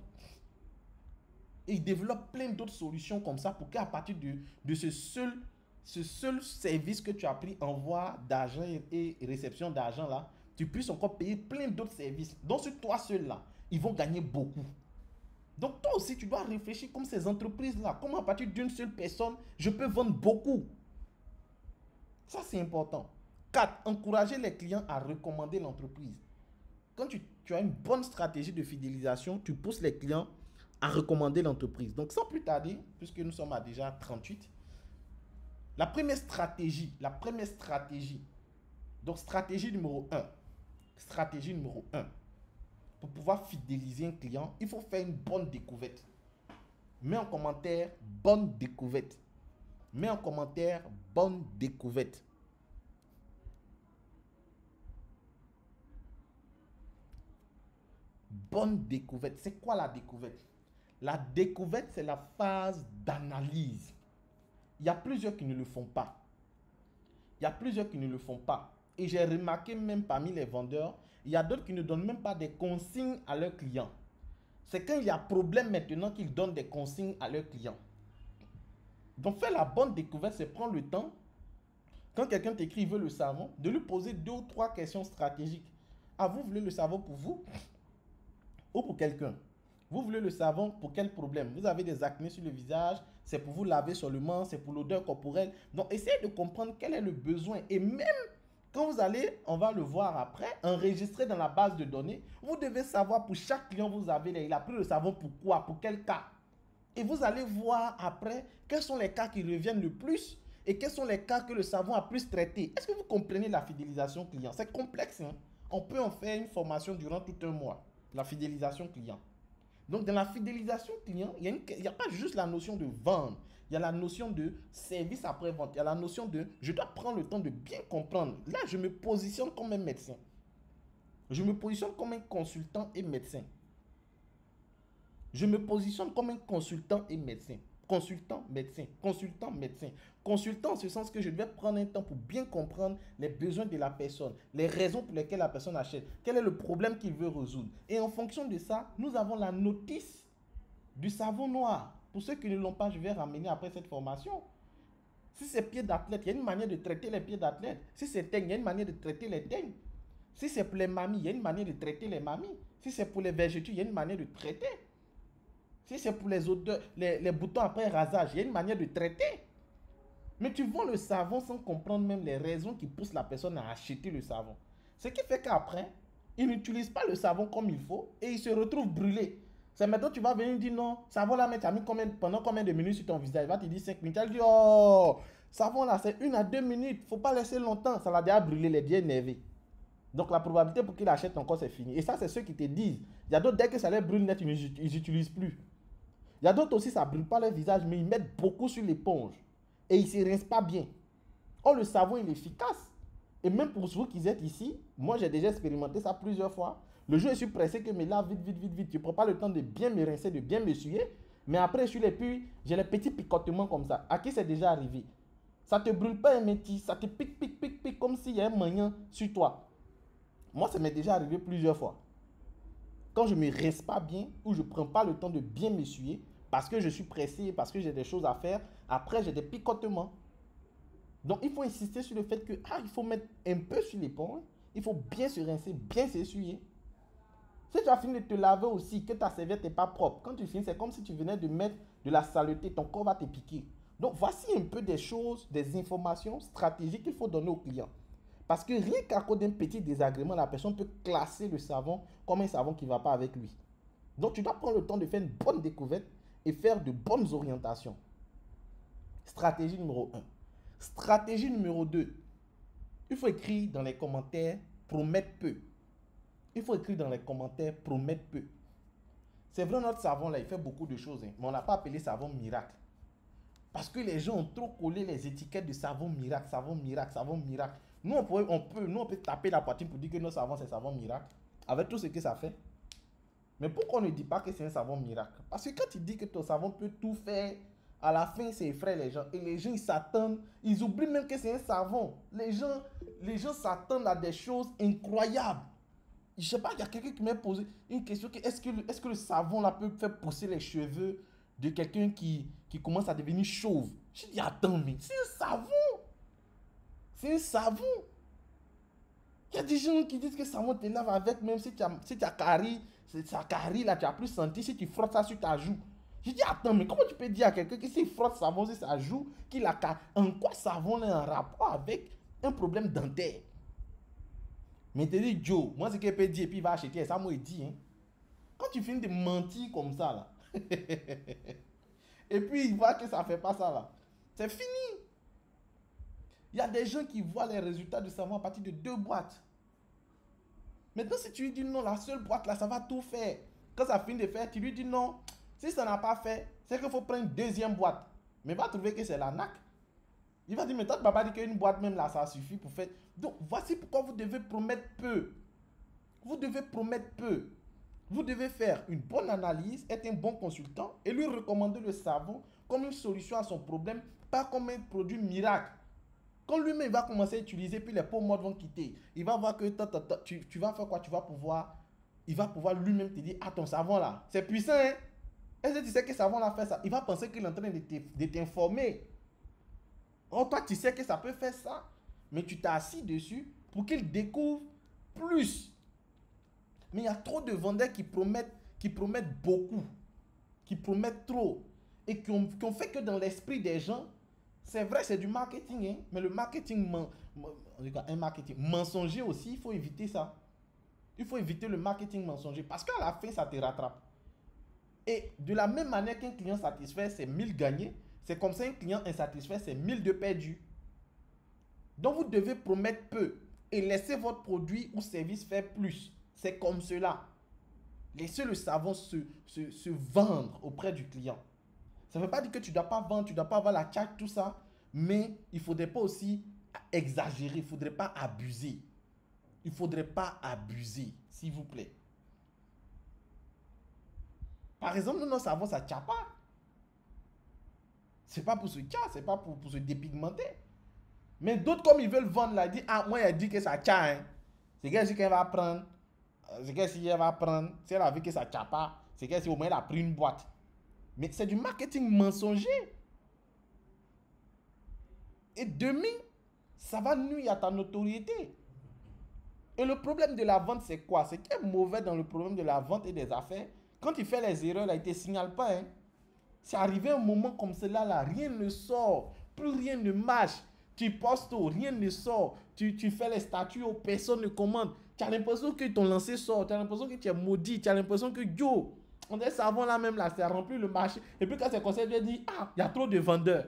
Et il développe plein d'autres solutions comme ça pour qu'à partir de ce seul service que tu as pris, envoi d'argent et réception d'argent là, tu puisses encore payer plein d'autres services. Donc sur toi seul là, ils vont gagner beaucoup. Donc toi aussi, tu dois réfléchir comme ces entreprises là. Comment à partir d'une seule personne, je peux vendre beaucoup. Ça c'est important. 4. Encourager les clients à recommander l'entreprise. Quand tu as une bonne stratégie de fidélisation, tu pousses les clients à recommander l'entreprise. Donc sans plus tarder, puisque nous sommes à déjà 38, la première stratégie, donc stratégie numéro 1, pour pouvoir fidéliser un client, il faut faire une bonne découverte. Mets en commentaire, bonne découverte. Mets en commentaire, bonne découverte. Bonne découverte. C'est quoi la découverte? La découverte, c'est la phase d'analyse. Il y a plusieurs qui ne le font pas. Et j'ai remarqué même parmi les vendeurs, il y a d'autres qui ne donnent même pas des consignes à leurs clients. C'est quand il y a problème maintenant qu'ils donnent des consignes à leurs clients. Donc faire la bonne découverte, c'est prendre le temps, quand quelqu'un t'écrit, il veut le savon, de lui poser 2 ou 3 questions stratégiques. Ah, vous voulez le savon pour vous ou pour quelqu'un? Vous voulez le savon pour quel problème? Vous avez des acnés sur le visage, c'est pour vous laver seulement, c'est pour l'odeur corporelle. Donc, essayez de comprendre quel est le besoin. Et même quand vous allez, on va le voir après, enregistrer dans la base de données, vous devez savoir pour chaque client, vous avez, il a pris le savon pour quoi, pour quel cas. Et vous allez voir après quels sont les cas qui reviennent le plus et quels sont les cas que le savon a plus traité. Est-ce que vous comprenez la fidélisation client? C'est complexe, hein? On peut en faire une formation durant tout un mois, la fidélisation client. Donc, dans la fidélisation client, il n'y a pas juste la notion de vendre. Il y a la notion de service après-vente. Il y a la notion de je dois prendre le temps de bien comprendre. Là, je me positionne comme un médecin. Je me positionne comme un consultant et médecin. Je me positionne comme un consultant et médecin. Consultant, médecin. Consultant, médecin. Consultant en ce sens que je vais prendre un temps pour bien comprendre les besoins de la personne, les raisons pour lesquelles la personne achète, quel est le problème qu'il veut résoudre. Et en fonction de ça, nous avons la notice du savon noir. Pour ceux qui ne l'ont pas, je vais ramener après cette formation. Si c'est pieds d'athlète, il y a une manière de traiter les pieds d'athlète. Si c'est teigne, il y a une manière de traiter les teignes. Si c'est pour les mamies, il y a une manière de traiter les mamies. Si c'est pour les vergetures, il y a une manière de traiter. Si c'est pour les odeurs, les boutons après rasage, il y a une manière de traiter. Mais tu vends le savon sans comprendre même les raisons qui poussent la personne à acheter le savon. Ce qui fait qu'après, il n'utilise pas le savon comme il faut et il se retrouve brûlé. C'est maintenant que tu vas venir dire non, savon là, mais tu as mis pendant combien de minutes sur ton visage? Il va te dire 5 minutes. Tu vas dire oh, savon là, c'est 1 à 2 minutes. Il ne faut pas laisser longtemps. Ça l'a déjà brûlé, les déjà énervé. Donc la probabilité pour qu'il achète encore, c'est fini. Et ça, c'est ceux qui te disent. Il y a d'autres, dès que ça leur brûle net, ils n'utilisent plus. Il y a d'autres aussi, ça ne brûle pas leur visage, mais ils mettent beaucoup sur l'éponge. Et ils ne se rincent pas bien. Or, le savon, il est efficace. Et même pour vous qui êtes ici, moi, j'ai déjà expérimenté ça plusieurs fois. Le jour où je suis pressé que me lave vite, vite, vite, vite. Je ne prends pas le temps de bien me rincer, de bien m'essuyer. Mais après, j'ai les petits picotements comme ça. À qui c'est déjà arrivé? Ça ne te brûle pas un métis, ça te pique, pique, pique, pique, comme s'il y a un moyen sur toi. Moi, ça m'est déjà arrivé plusieurs fois. Quand je ne me rince pas bien ou je ne prends pas le temps de bien m'essuyer parce que je suis pressé, parce que j'ai des choses à faire, après, j'ai des picotements. Donc, il faut insister sur le fait que il faut mettre un peu sur l'éponge, il faut bien se rincer, bien s'essuyer. Si tu as fini de te laver aussi, que ta serviette n'est pas propre, quand tu finis, c'est comme si tu venais de mettre de la saleté, ton corps va te piquer. Donc, voici un peu des choses, des informations stratégiques qu'il faut donner aux clients. Parce que rien qu'à cause d'un petit désagrément, la personne peut classer le savon comme un savon qui ne va pas avec lui. Donc, tu dois prendre le temps de faire une bonne découverte et faire de bonnes orientations. Stratégie numéro 1. Stratégie numéro 2. Il faut écrire dans les commentaires « promettre peu ». Il faut écrire dans les commentaires « promettre peu ». C'est vrai, notre savon là, il fait beaucoup de choses, mais on n'a pas appelé savon miracle. Parce que les gens ont trop collé les étiquettes de savon miracle, savon miracle, savon miracle. Nous, on peut taper la poitrine pour dire que notre savon, c'est savon miracle, avec tout ce que ça fait. Mais pourquoi on ne dit pas que c'est un savon miracle? Parce que quand tu dis que ton savon peut tout faire, à la fin, ça effraie les gens. Et les gens, ils s'attendent, ils oublient même que c'est un savon. Les gens s'attendent à des choses incroyables. Je ne sais pas, il y a quelqu'un qui m'a posé une question. Est-ce que le savon là peut faire pousser les cheveux de quelqu'un qui commence à devenir chauve? Je dis, attends, mais c'est un savon. C'est un savon. Il y a des gens qui disent que le savon te lave avec, même si tu as carie, sa carie là, tu n'as plus senti, si tu frottes ça sur ta joue. Je dis, attends, mais comment tu peux dire à quelqu'un que s'il frotte savon sur sa joue, qu'il a carie, en quoi savon est en rapport avec un problème dentaire? Mais tu dis, Joe, moi c'est qu'il peut dire et puis il va acheter, ça moi il dit. Hein. Quand tu finis de mentir comme ça là, et puis il voit que ça ne fait pas ça là, c'est fini. Il y a des gens qui voient les résultats du savon à partir de 2 boîtes. Maintenant, si tu lui dis non, la seule boîte là, ça va tout faire. Quand ça finit de faire, tu lui dis non. Si ça n'a pas fait, c'est qu'il faut prendre une deuxième boîte. Mais il va trouver que c'est la naque. Il va dire, mais toi, tu ne vas pas dire qu'une boîte même là, ça suffit pour faire. Donc, voici pourquoi vous devez promettre peu. Vous devez promettre peu. Vous devez faire une bonne analyse, être un bon consultant et lui recommander le savon comme une solution à son problème, pas comme un produit miracle. Quand lui-même va commencer à utiliser, puis les peaux mortes vont quitter, il va voir que tu vas faire quoi? Il va pouvoir lui-même te dire, ah ton savon là, c'est puissant hein? Est-ce que tu sais que le savon là fait ça? Il va penser qu'il est en train de t'informer. Or toi tu sais que ça peut faire ça, mais tu t'es assis dessus pour qu'il découvre plus. Mais il y a trop de vendeurs qui promettent beaucoup, qui promettent trop, et qui ont fait que dans l'esprit des gens, c'est vrai, c'est du marketing, hein, mais le marketing, un marketing mensonger aussi, il faut éviter ça. Il faut éviter le marketing mensonger parce qu'à la fin, ça te rattrape. Et de la même manière qu'un client satisfait, c'est 1000 gagnés, c'est comme ça un client insatisfait, c'est 1000 de perdus. Donc vous devez promettre peu et laisser votre produit ou service faire plus. C'est comme cela. Laissez le savon se vendre auprès du client. Ça ne veut pas dire que tu ne dois pas vendre, tu ne dois pas avoir la tchatche, tout ça. Mais il ne faudrait pas aussi exagérer, il ne faudrait pas abuser. Il ne faudrait pas abuser, s'il vous plaît. Par exemple, nous, nos savons, ça ne tient pas. Ce n'est pas pour se tient, ce n'est pas pour se dépigmenter. Mais d'autres, comme ils veulent vendre, là, ils disent, ah, moi, il a dit que ça tient. Hein. C'est qu'elle va prendre. C'est qu'elle si elle va prendre. Si elle a vu que ça ne tient pas, c'est qu'elle si au moins elle a pris une boîte. Mais c'est du marketing mensonger. Et demain, ça va nuire à ta notoriété. Et le problème de la vente, c'est quoi? C'est qu'il est mauvais dans le problème de la vente et des affaires. Quand il fait les erreurs, là, il ne te signale pas. Hein. C'est arrivé un moment comme cela, là, rien ne sort. Plus rien ne marche. Tu postes, rien ne sort. Tu fais les statuts, personne ne commande. Tu as l'impression que ton lancé sort. Tu as l'impression que tu es maudit. Tu as l'impression que yo, on est savon là même là, ça remplit le marché. Et puis quand c'est comme ça, il dit, ah, il y a trop de vendeurs.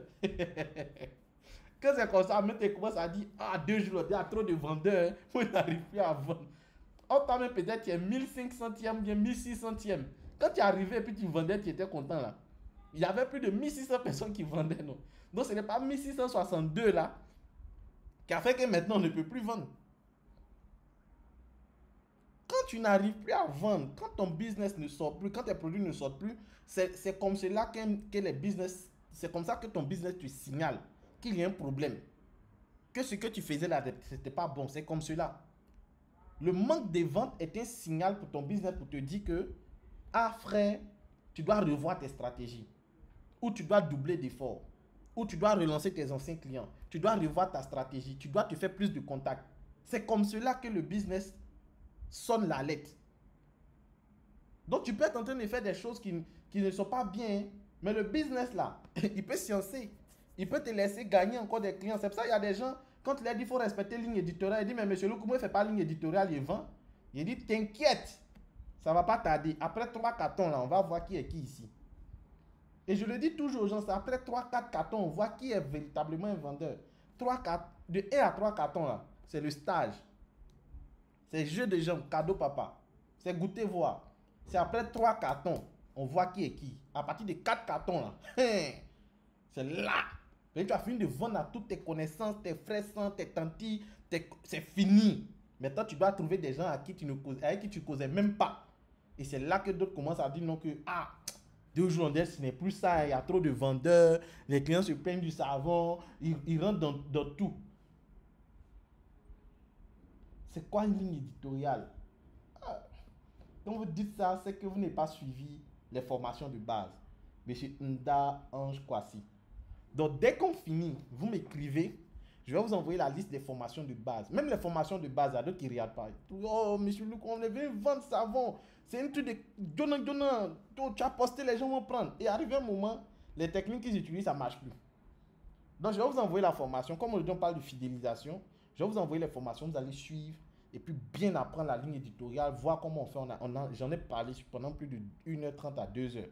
Quand c'est comme ça, maintenant, tu commences à dire, ah, 2 jours, il y a trop de vendeurs, hein, on n'arrive plus à vendre. Oh, toi même peut-être tu es 1500e, bien 1600e. Quand tu es arrivé et puis tu vendais, tu étais content là. Il y avait plus de 1600 personnes qui vendaient, non. Donc ce n'est pas 1662 là qui a fait que maintenant on ne peut plus vendre. Quand tu n'arrives plus à vendre, quand ton business ne sort plus, quand tes produits ne sortent plus, c'est comme cela que les business, c'est comme ça que ton business te signale qu'il y a un problème. Que ce que tu faisais là, c'était pas bon. C'est comme cela. Le manque de ventes est un signal pour ton business pour te dire que, ah frère, tu dois revoir tes stratégies. Ou tu dois doubler d'efforts. Ou tu dois relancer tes anciens clients. Tu dois revoir ta stratégie. Tu dois te faire plus de contacts. C'est comme cela que le business sonne la lettre. Donc tu peux être en train de faire des choses qui ne sont pas bien. Mais le business là, il peut sciencer. Il peut te laisser gagner encore des clients. C'est pour ça qu'il y a des gens, quand il leur dit qu'il faut respecter ligne éditoriale, il dit, mais monsieur Lou, comment il ne fait pas ligne éditoriale, il vend. Il dit, t'inquiète, ça ne va pas tarder. Après 3 cartons, là, on va voir qui est qui ici. Et je le dis toujours aux gens, c'est après 3-4 cartons, on voit qui est véritablement un vendeur. 3, 4, de 1 à 3 cartons, là, c'est le stage. C'est jeu de jambes, cadeau papa. C'est goûter voir. C'est après 3 cartons, on voit qui est qui. À partir de 4 cartons, là, c'est là. Et tu as fini de vendre à toutes tes connaissances, tes frères, tes tantis, c'est fini. Maintenant, tu dois trouver des gens avec qui tu ne causais même pas. Et c'est là que d'autres commencent à dire non que, ah, 2 jours, ce n'est plus ça, il y a trop de vendeurs, les clients se plaignent du savon, ils rentrent dans tout. C'est quoi une ligne éditoriale? Quand vous dites ça, c'est que vous n'avez pas suivi les formations de base. Monsieur Nda Ange Kwasi. Donc, dès qu'on finit, vous m'écrivez. Je vais vous envoyer la liste des formations de base. Même les formations de base, il y a d'autres qui ne regardent pas. Oh, monsieur Luc, on vient vendre savon. C'est un truc de... Tu as posté, les gens vont prendre. Et arrivé un moment, les techniques qu'ils utilisent, ça ne marche plus. Donc, je vais vous envoyer la formation. Comme aujourd'hui, on parle de fidélisation, je vais vous envoyer les formations. Vous allez suivre et puis bien apprendre la ligne éditoriale, voir comment on fait. J'en ai parlé pendant plus de 1h30 à 2h.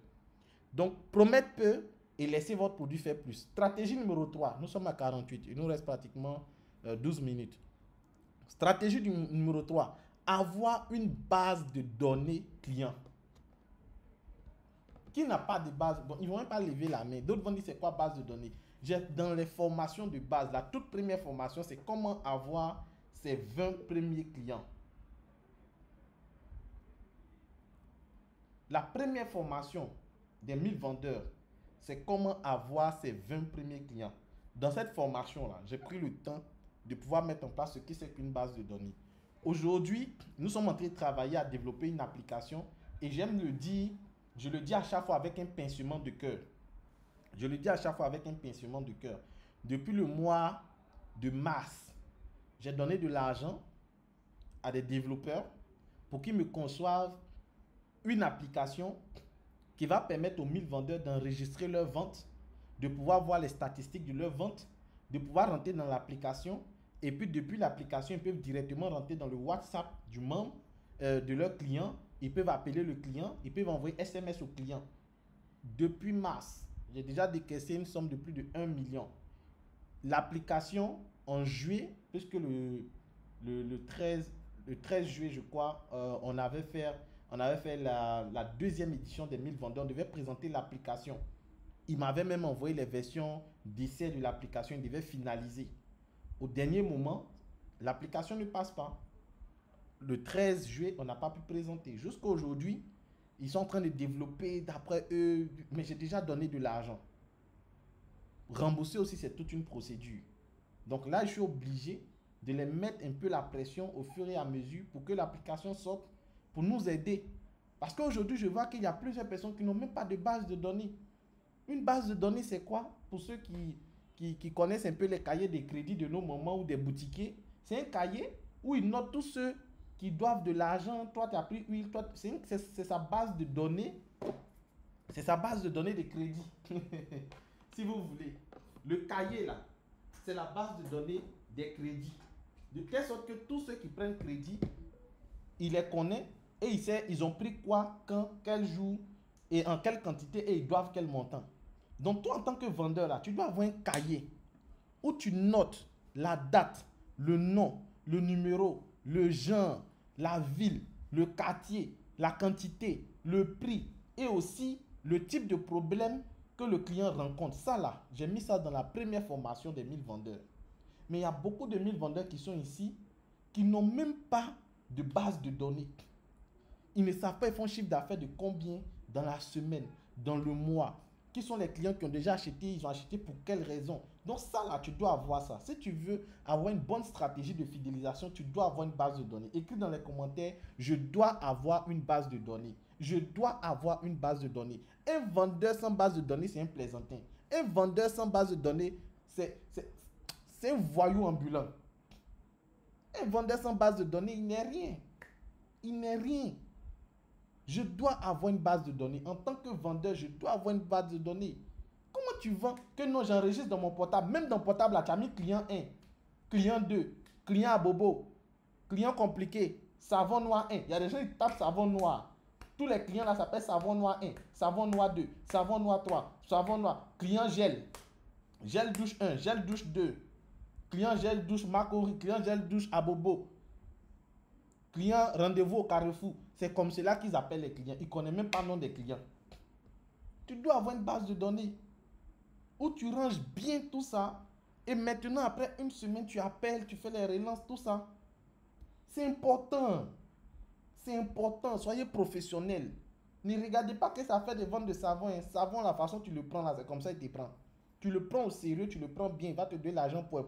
Donc, promettre peu et laissez votre produit faire plus. Stratégie numéro 3, nous sommes à 48, il nous reste pratiquement 12 minutes. Stratégie numéro 3, avoir une base de données clients. Qui n'a pas de base, bon, ils ne vont même pas lever la main. D'autres vont dire c'est quoi base de données. Dans les formations de base, la toute première formation, c'est comment avoir ses 20 premiers clients. La première formation des 1000 vendeurs, c'est comment avoir ses 20 premiers clients. Dans cette formation-là, j'ai pris le temps de pouvoir mettre en place ce qui c'est qu'une base de données. Aujourd'hui, nous sommes en train de travailler à développer une application et j'aime le dire, je le dis à chaque fois avec un pincement de cœur. Je le dis à chaque fois avec un pincement de cœur. Depuis le mois de mars, j'ai donné de l'argent à des développeurs pour qu'ils me conçoivent une application qui va permettre aux 1000 vendeurs d'enregistrer leurs ventes, de pouvoir voir les statistiques de leurs ventes, de pouvoir rentrer dans l'application et puis depuis l'application, ils peuvent directement rentrer dans le WhatsApp du membre, de leur client. Ils peuvent appeler le client, ils peuvent envoyer SMS au client. Depuis mars, j'ai déjà décaissé une somme de plus de 1 million. L'application en juillet, puisque le 13 juillet, je crois, on avait fait la deuxième édition des 1000 vendeurs. On devait présenter l'application. Il m'avait même envoyé les versions d'essai de l'application. Il devait finaliser. Au dernier moment, l'application ne passe pas. Le 13 juillet, on n'a pas pu présenter. Jusqu'à aujourd'hui, ils sont en train de développer d'après eux, mais j'ai déjà donné de l'argent. Rembourser aussi, c'est toute une procédure. Donc là, je suis obligé de les mettre un peu la pression au fur et à mesure pour que l'application sorte pour nous aider. Parce qu'aujourd'hui, je vois qu'il y a plusieurs personnes qui n'ont même pas de base de données. Une base de données, c'est quoi? Pour ceux qui connaissent un peu les cahiers de crédit de nos mamans ou des boutiquiers, c'est un cahier où ils notent tous ceux qui doivent de l'argent. Toi, tu as pris huile. C'est sa base de données. C'est sa base de données de crédit. Si vous voulez. Le cahier, là, c'est la base de données des crédits. De telle sorte que tous ceux qui prennent crédit, il les connaît et il sait ils ont pris quoi, quand, quel jour et en quelle quantité et ils doivent quel montant. Donc toi en tant que vendeur là, tu dois avoir un cahier où tu notes la date, le nom, le numéro, le genre, la ville, le quartier, la quantité, le prix et aussi le type de problème que le client rencontre. Ça là, j'ai mis ça dans la première formation des 1000 vendeurs. Mais il y a beaucoup de 1000 vendeurs qui sont ici, qui n'ont même pas de base de données. Ils ne savent pas, ils font un chiffre d'affaires de combien dans la semaine, dans le mois. Qui sont les clients qui ont déjà acheté, ils ont acheté pour quelles raisons. Donc ça là, tu dois avoir ça. Si tu veux avoir une bonne stratégie de fidélisation, tu dois avoir une base de données. Écris dans les commentaires, je dois avoir une base de données. Je dois avoir une base de données. Un vendeur sans base de données, c'est un plaisantin. Un vendeur sans base de données, c'est un voyou ambulant. Un vendeur sans base de données, il n'est rien. Il n'est rien. Je dois avoir une base de données. En tant que vendeur, je dois avoir une base de données. Comment tu vends que non, j'enregistre dans mon portable. Même dans mon portable, là, tu as mis client 1, client 2, client à bobo, client compliqué, savon noir 1. Il y a des gens qui tapent savon noir. Tous les clients là s'appellent savon noir 1, savon noir 2, savon noir 3, savon noir, client gel, gel douche 1, gel douche 2, client gel douche Macori, client gel douche à bobo, client rendez-vous au Carrefour. C'est comme cela qu'ils appellent les clients. Ils ne connaissent même pas le nom des clients. Tu dois avoir une base de données où tu ranges bien tout ça. Et maintenant, après une semaine, tu appelles, tu fais les relances, tout ça. C'est important. C'est important. Soyez professionnels. Ne regardez pas que ça fait des ventes de savon. Un savon, la façon dont tu le prends là, c'est comme ça qu'il te prend. Tu le prends au sérieux, tu le prends bien. Il va te donner l'argent pour.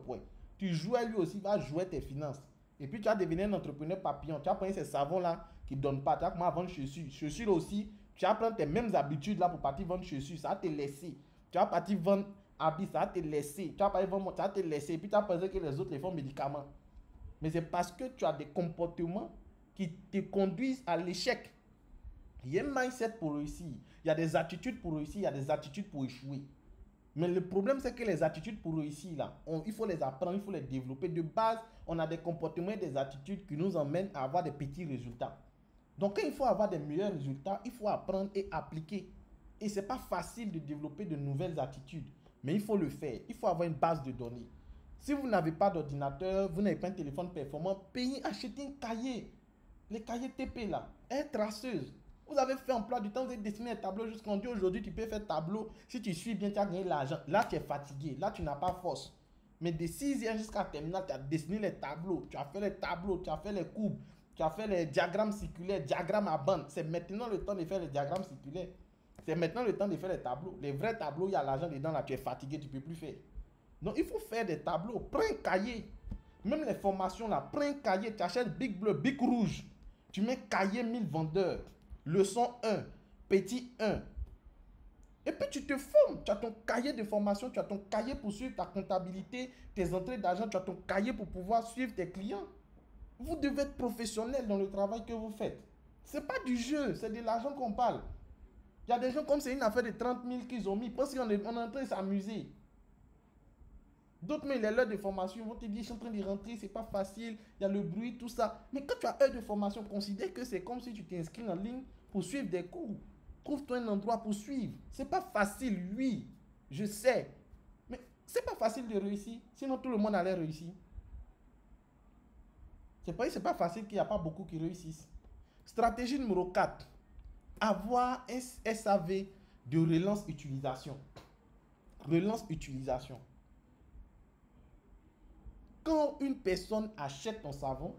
Tu joues à lui aussi, il va jouer tes finances. Et puis tu vas devenir un entrepreneur papillon. Tu vas prendre ces savons-là qui ne donnent pas. Tu vas commencer à vendre chaussures. Chaussures aussi, tu vas prendre tes mêmes habitudes là pour partir vendre chaussures. Ça va te laisser. Tu vas partir vendre habits, ça va te laisser. Tu vas partir vendre, ça va te laisser. Et puis tu vas penser que les autres les font médicaments. Mais c'est parce que tu as des comportements qui te conduisent à l'échec. Il y a un mindset pour réussir. Il y a des attitudes pour réussir. Il y a des attitudes pour échouer. Mais le problème, c'est que les attitudes pour réussir, là, il faut les apprendre, il faut les développer. De base, on a des comportements et des attitudes qui nous emmènent à avoir des petits résultats. Donc, quand il faut avoir des meilleurs résultats, il faut apprendre et appliquer. Et ce n'est pas facile de développer de nouvelles attitudes. Mais il faut le faire. Il faut avoir une base de données. Si vous n'avez pas d'ordinateur, vous n'avez pas un téléphone performant, achetez un cahier. Les cahiers TP, là, est traceuse. Vous avez fait emploi du temps, vous avez dessiné un tableau jusqu'en Dieu. Aujourd'hui, tu peux faire tableau. Si tu suis bien, tu as gagné l'argent. Là, tu es fatigué. Là, tu n'as pas force. Mais de 6e jusqu'à terminale, tu as dessiné les tableaux. Tu as fait les tableaux, tu as fait les courbes. Tu as fait les diagrammes circulaires, diagrammes à bande. C'est maintenant le temps de faire les diagrammes circulaires. C'est maintenant le temps de faire les tableaux. Les vrais tableaux, il y a l'argent dedans. Là, tu es fatigué, tu ne peux plus faire. Donc, il faut faire des tableaux. Prends un cahier. Même les formations, là, prends un cahier. Tu achètes Big Bleu, Big Rouge. Tu mets cahier 1000 vendeurs. Leçon 1, petit 1. Et puis tu te formes. Tu as ton cahier de formation, tu as ton cahier pour suivre ta comptabilité, tes entrées d'argent, tu as ton cahier pour pouvoir suivre tes clients. Vous devez être professionnel dans le travail que vous faites. Ce n'est pas du jeu, c'est de l'argent qu'on parle. Il y a des gens comme c'est une affaire de 30 000 qu'ils ont mis parce qu'on est en train de s'amuser. D'autres, mais les heures de formation, ils vont te dire, je suis en train de rentrer, c'est pas facile, il y a le bruit, tout ça. Mais quand tu as heure de formation, considère que c'est comme si tu t'inscris en ligne pour suivre des cours. Trouve-toi un endroit pour suivre. C'est pas facile, oui, je sais. Mais c'est pas facile de réussir, sinon tout le monde allait réussir. C'est pas facile qu'il n'y a pas beaucoup qui réussissent. Stratégie numéro 4. Avoir un SAV de relance utilisation. Relance utilisation. Quand une personne achète ton savon,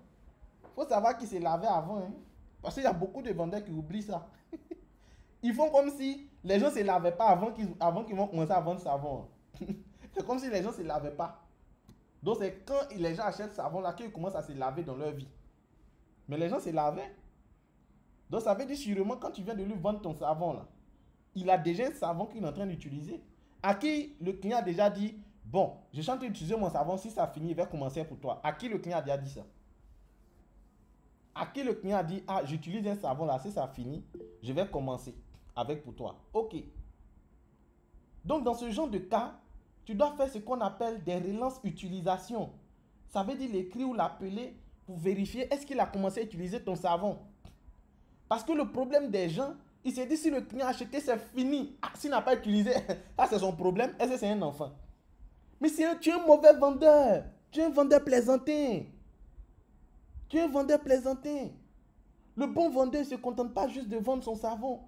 il faut savoir qu'il s'est lavé avant. Hein? Parce qu'il y a beaucoup de vendeurs qui oublient ça. Ils font comme si les gens ne se lavaient pas avant qu'ils vont commencer à vendre savon. C'est comme si les gens ne se lavaient pas. Donc c'est quand les gens achètent savon là qu'ils commencent à se laver dans leur vie. Mais les gens se lavaient. Donc ça veut dire sûrement quand tu viens de lui vendre ton savon là, il a déjà un savon qu'il est en train d'utiliser. À qui le client a déjà dit, bon, je suis en train d'utiliser mon savon, si ça finit, il va commencer pour toi. À qui le client a déjà dit ça? À qui le client a dit, ah, j'utilise un savon là, si ça finit, je vais commencer avec pour toi. Ok. Donc dans ce genre de cas, tu dois faire ce qu'on appelle des relances utilisation. Ça veut dire l'écrire ou l'appeler pour vérifier est-ce qu'il a commencé à utiliser ton savon. Parce que le problème des gens, il s'est dit si le client a acheté, c'est fini. Ah, s'il n'a pas utilisé, ça c'est son problème. Est-ce que c'est un enfant? Mais tu es un mauvais vendeur. Tu es un vendeur plaisantin. Tu es un vendeur plaisantin. Le bon vendeur ne se contente pas juste de vendre son savon.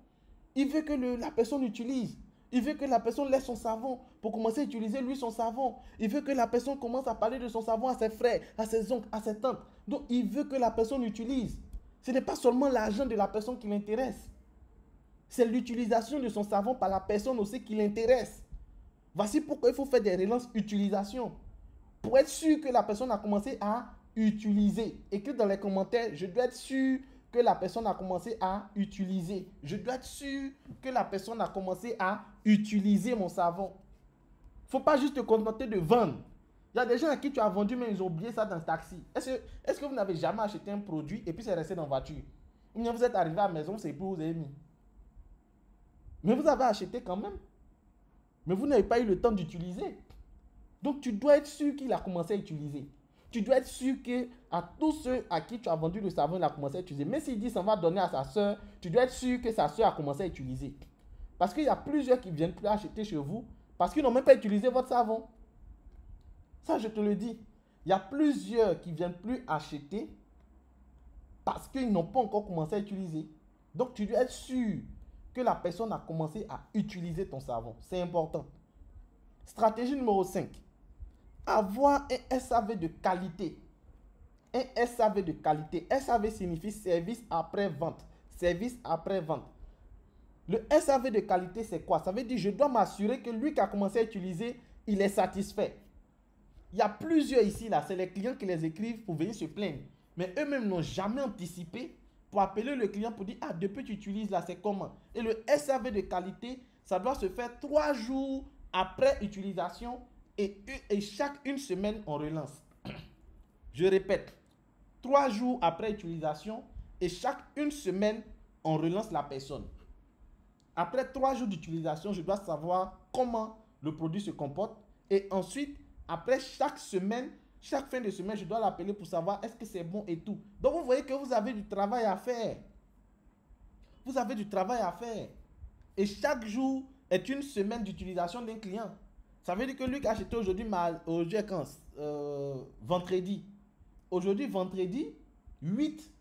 Il veut que la personne utilise. Il veut que la personne laisse son savon pour commencer à utiliser lui son savon. Il veut que la personne commence à parler de son savon à ses frères, à ses oncles, à ses tantes. Donc il veut que la personne utilise. Ce n'est pas seulement l'argent de la personne qui l'intéresse. C'est l'utilisation de son savon par la personne aussi qui l'intéresse. Voici pourquoi il faut faire des relances utilisation. Pour être sûr que la personne a commencé à utiliser. Écris dans les commentaires, je dois être sûr que la personne a commencé à utiliser. Je dois être sûr que la personne a commencé à utiliser mon savon. Il ne faut pas juste te contenter de vendre. Il y a des gens à qui tu as vendu, mais ils ont oublié ça dans le taxi. Est-ce que vous n'avez jamais acheté un produit et puis c'est resté dans la voiture? Ou bien vous êtes arrivé à la maison, c'est pour vous avez mis. Mais vous avez acheté quand même. Mais vous n'avez pas eu le temps d'utiliser. Donc tu dois être sûr qu'il a commencé à utiliser. Tu dois être sûr que à tous ceux à qui tu as vendu le savon, il a commencé à utiliser. Mais s'il dit ça va donner à sa soeur, tu dois être sûr que sa soeur a commencé à utiliser. Parce qu'il y a plusieurs qui viennent plus acheter chez vous parce qu'ils n'ont même pas utilisé votre savon. Ça, je te le dis. Il y a plusieurs qui viennent plus acheter parce qu'ils n'ont pas encore commencé à utiliser. Donc, tu dois être sûr que la personne a commencé à utiliser ton savon. C'est important. Stratégie numéro 5. Avoir un SAV de qualité. Un SAV de qualité. SAV signifie service après-vente. Service après-vente. Le SAV de qualité, c'est quoi? Ça veut dire que je dois m'assurer que lui qui a commencé à utiliser, il est satisfait. Il y a plusieurs ici, là, c'est les clients qui les écrivent pour venir se plaindre. Mais eux-mêmes n'ont jamais anticipé pour appeler le client pour dire, ah, depuis que tu utilises là, c'est comment? Et le SAV de qualité, ça doit se faire 3 jours après utilisation et chaque une semaine, on relance. Je répète, 3 jours après utilisation et chaque une semaine, on relance la personne. Après 3 jours d'utilisation, je dois savoir comment le produit se comporte. Et ensuite, après chaque semaine, chaque fin de semaine, je dois l'appeler pour savoir est-ce que c'est bon et tout. Donc, vous voyez que vous avez du travail à faire. Vous avez du travail à faire. Et chaque jour est une semaine d'utilisation d'un client. Ça veut dire que lui qui a acheté aujourd'hui, vendredi. Aujourd'hui, vendredi, 8,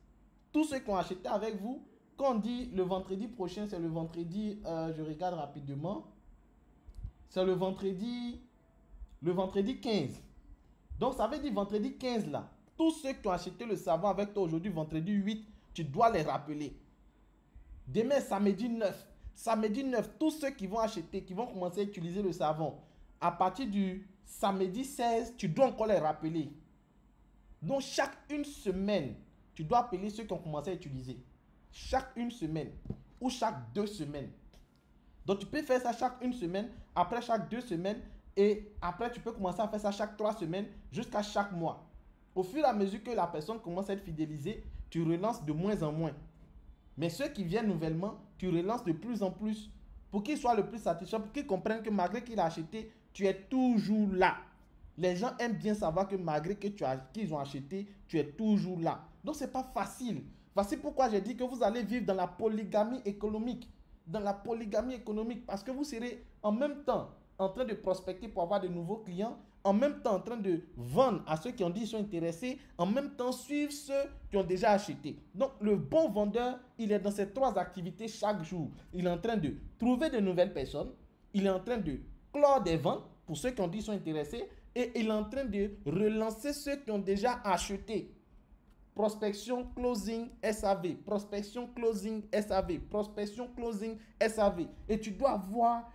tous ceux qui ont acheté avec vous, quand on dit le vendredi prochain, c'est le vendredi, je regarde rapidement, c'est le vendredi 15. Donc, ça veut dire vendredi 15 là, tous ceux qui ont acheté le savon avec toi aujourd'hui, vendredi 8, tu dois les rappeler. Demain, samedi 9. Samedi 9, tous ceux qui vont acheter, qui vont commencer à utiliser le savon, à partir du samedi 16, tu dois encore les rappeler. Donc, chaque une semaine, tu dois appeler ceux qui ont commencé à utiliser. Chaque une semaine ou chaque 2 semaines. Donc, tu peux faire ça chaque une semaine, après chaque 2 semaines, et après, tu peux commencer à faire ça chaque 3 semaines jusqu'à chaque mois. Au fur et à mesure que la personne commence à être fidélisée, tu relances de moins en moins. Mais ceux qui viennent nouvellement, tu relances de plus en plus pour qu'ils soient le plus satisfaits, pour qu'ils comprennent que malgré qu'il a acheté, tu es toujours là. Les gens aiment bien savoir que malgré qu'ils ont acheté, tu es toujours là. Donc, ce n'est pas facile. Voici pourquoi j'ai dit que vous allez vivre dans la polygamie économique. Dans la polygamie économique, parce que vous serez en même temps en train de prospecter pour avoir de nouveaux clients, en même temps en train de vendre à ceux qui ont dit qu'ils sont intéressés, en même temps suivre ceux qui ont déjà acheté. Donc, le bon vendeur, il est dans ces 3 activités chaque jour. Il est en train de trouver de nouvelles personnes, il est en train de clore des ventes pour ceux qui ont dit qu'ils sont intéressés et il est en train de relancer ceux qui ont déjà acheté. Prospection, closing, SAV. Prospection, closing, SAV. Prospection, closing, SAV. Et tu dois avoir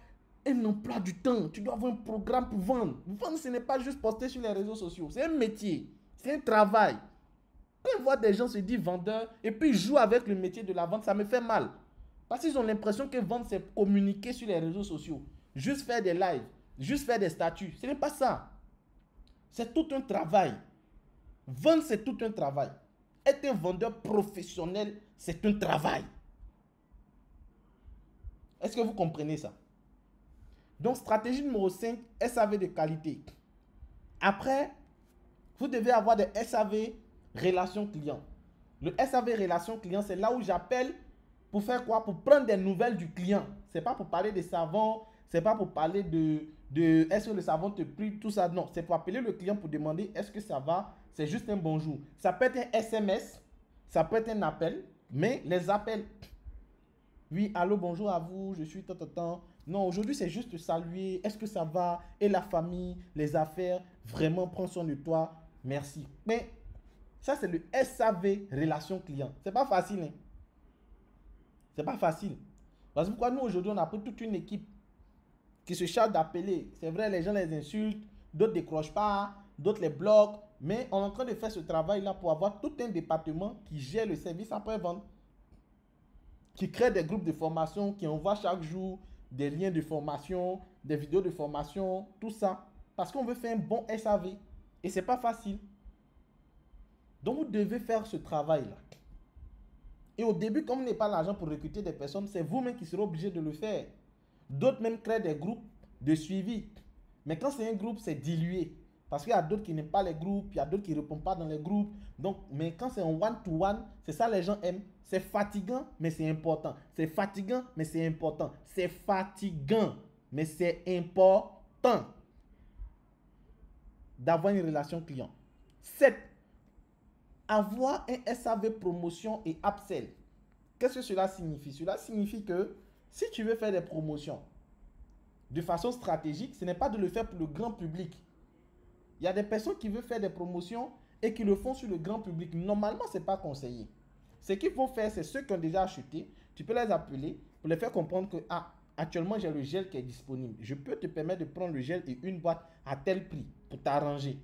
un emploi du temps. Tu dois avoir un programme pour vendre. Vendre, ce n'est pas juste poster sur les réseaux sociaux. C'est un métier. C'est un travail. Quand je vois des gens se dire vendeurs et puis ils jouent avec le métier de la vente, ça me fait mal. Parce qu'ils ont l'impression que vendre, c'est communiquer sur les réseaux sociaux. Juste faire des lives. Juste faire des statuts. Ce n'est pas ça. C'est tout un travail. Vendre, c'est tout un travail. Être un vendeur professionnel, c'est un travail. Est-ce que vous comprenez ça? Donc, stratégie numéro 5, SAV de qualité. Après, vous devez avoir des SAV relations clients. Le SAV relations clients, c'est là où j'appelle pour faire quoi? Pour prendre des nouvelles du client. Ce n'est pas pour parler des savons, ce n'est pas pour parler de est-ce que le savon te prie, tout ça. Non, c'est pour appeler le client pour demander est-ce que ça va. C'est juste un bonjour. Ça peut être un SMS, ça peut être un appel, mais les appels. Oui, allô, bonjour à vous, je suis tant. Non, aujourd'hui, c'est juste saluer. Est-ce que ça va? Et la famille, les affaires, vraiment, prends soin de toi. Merci. Mais ça, c'est le SAV, relation client. C'est pas facile, hein? C'est pas facile. Parce que pourquoi nous, aujourd'hui, on a pris toute une équipe qui se charge d'appeler. C'est vrai, les gens les insultent, d'autres décrochent pas, d'autres les bloquent. Mais on est en train de faire ce travail-là pour avoir tout un département qui gère le service après-vente, qui crée des groupes de formation, qui envoie chaque jour des liens de formation, des vidéos de formation, tout ça. Parce qu'on veut faire un bon SAV. Et c'est pas facile. Donc vous devez faire ce travail-là. Et au début, comme vous n'avez pas l'argent pour recruter des personnes, c'est vous-même qui serez obligé de le faire. D'autres même créent des groupes de suivi. Mais quand c'est un groupe, c'est dilué. Parce qu'il y a d'autres qui n'aiment pas les groupes, il y a d'autres qui ne répondent pas dans les groupes. Donc, mais quand c'est un one-to-one, c'est ça les gens aiment. C'est fatigant, mais c'est important. C'est fatigant, mais c'est important. C'est fatigant, mais c'est important d'avoir une relation client. 7. Avoir un SAV promotion et upsell. Qu'est-ce que cela signifie? Cela signifie que si tu veux faire des promotions de façon stratégique, ce n'est pas de le faire pour le grand public. Il y a des personnes qui veulent faire des promotions et qui le font sur le grand public. Normalement, ce n'est pas conseillé. Ce qu'il faut faire, c'est ceux qui ont déjà acheté. Tu peux les appeler pour les faire comprendre que actuellement, j'ai le gel qui est disponible. Je peux te permettre de prendre le gel et une boîte à tel prix pour t'arranger.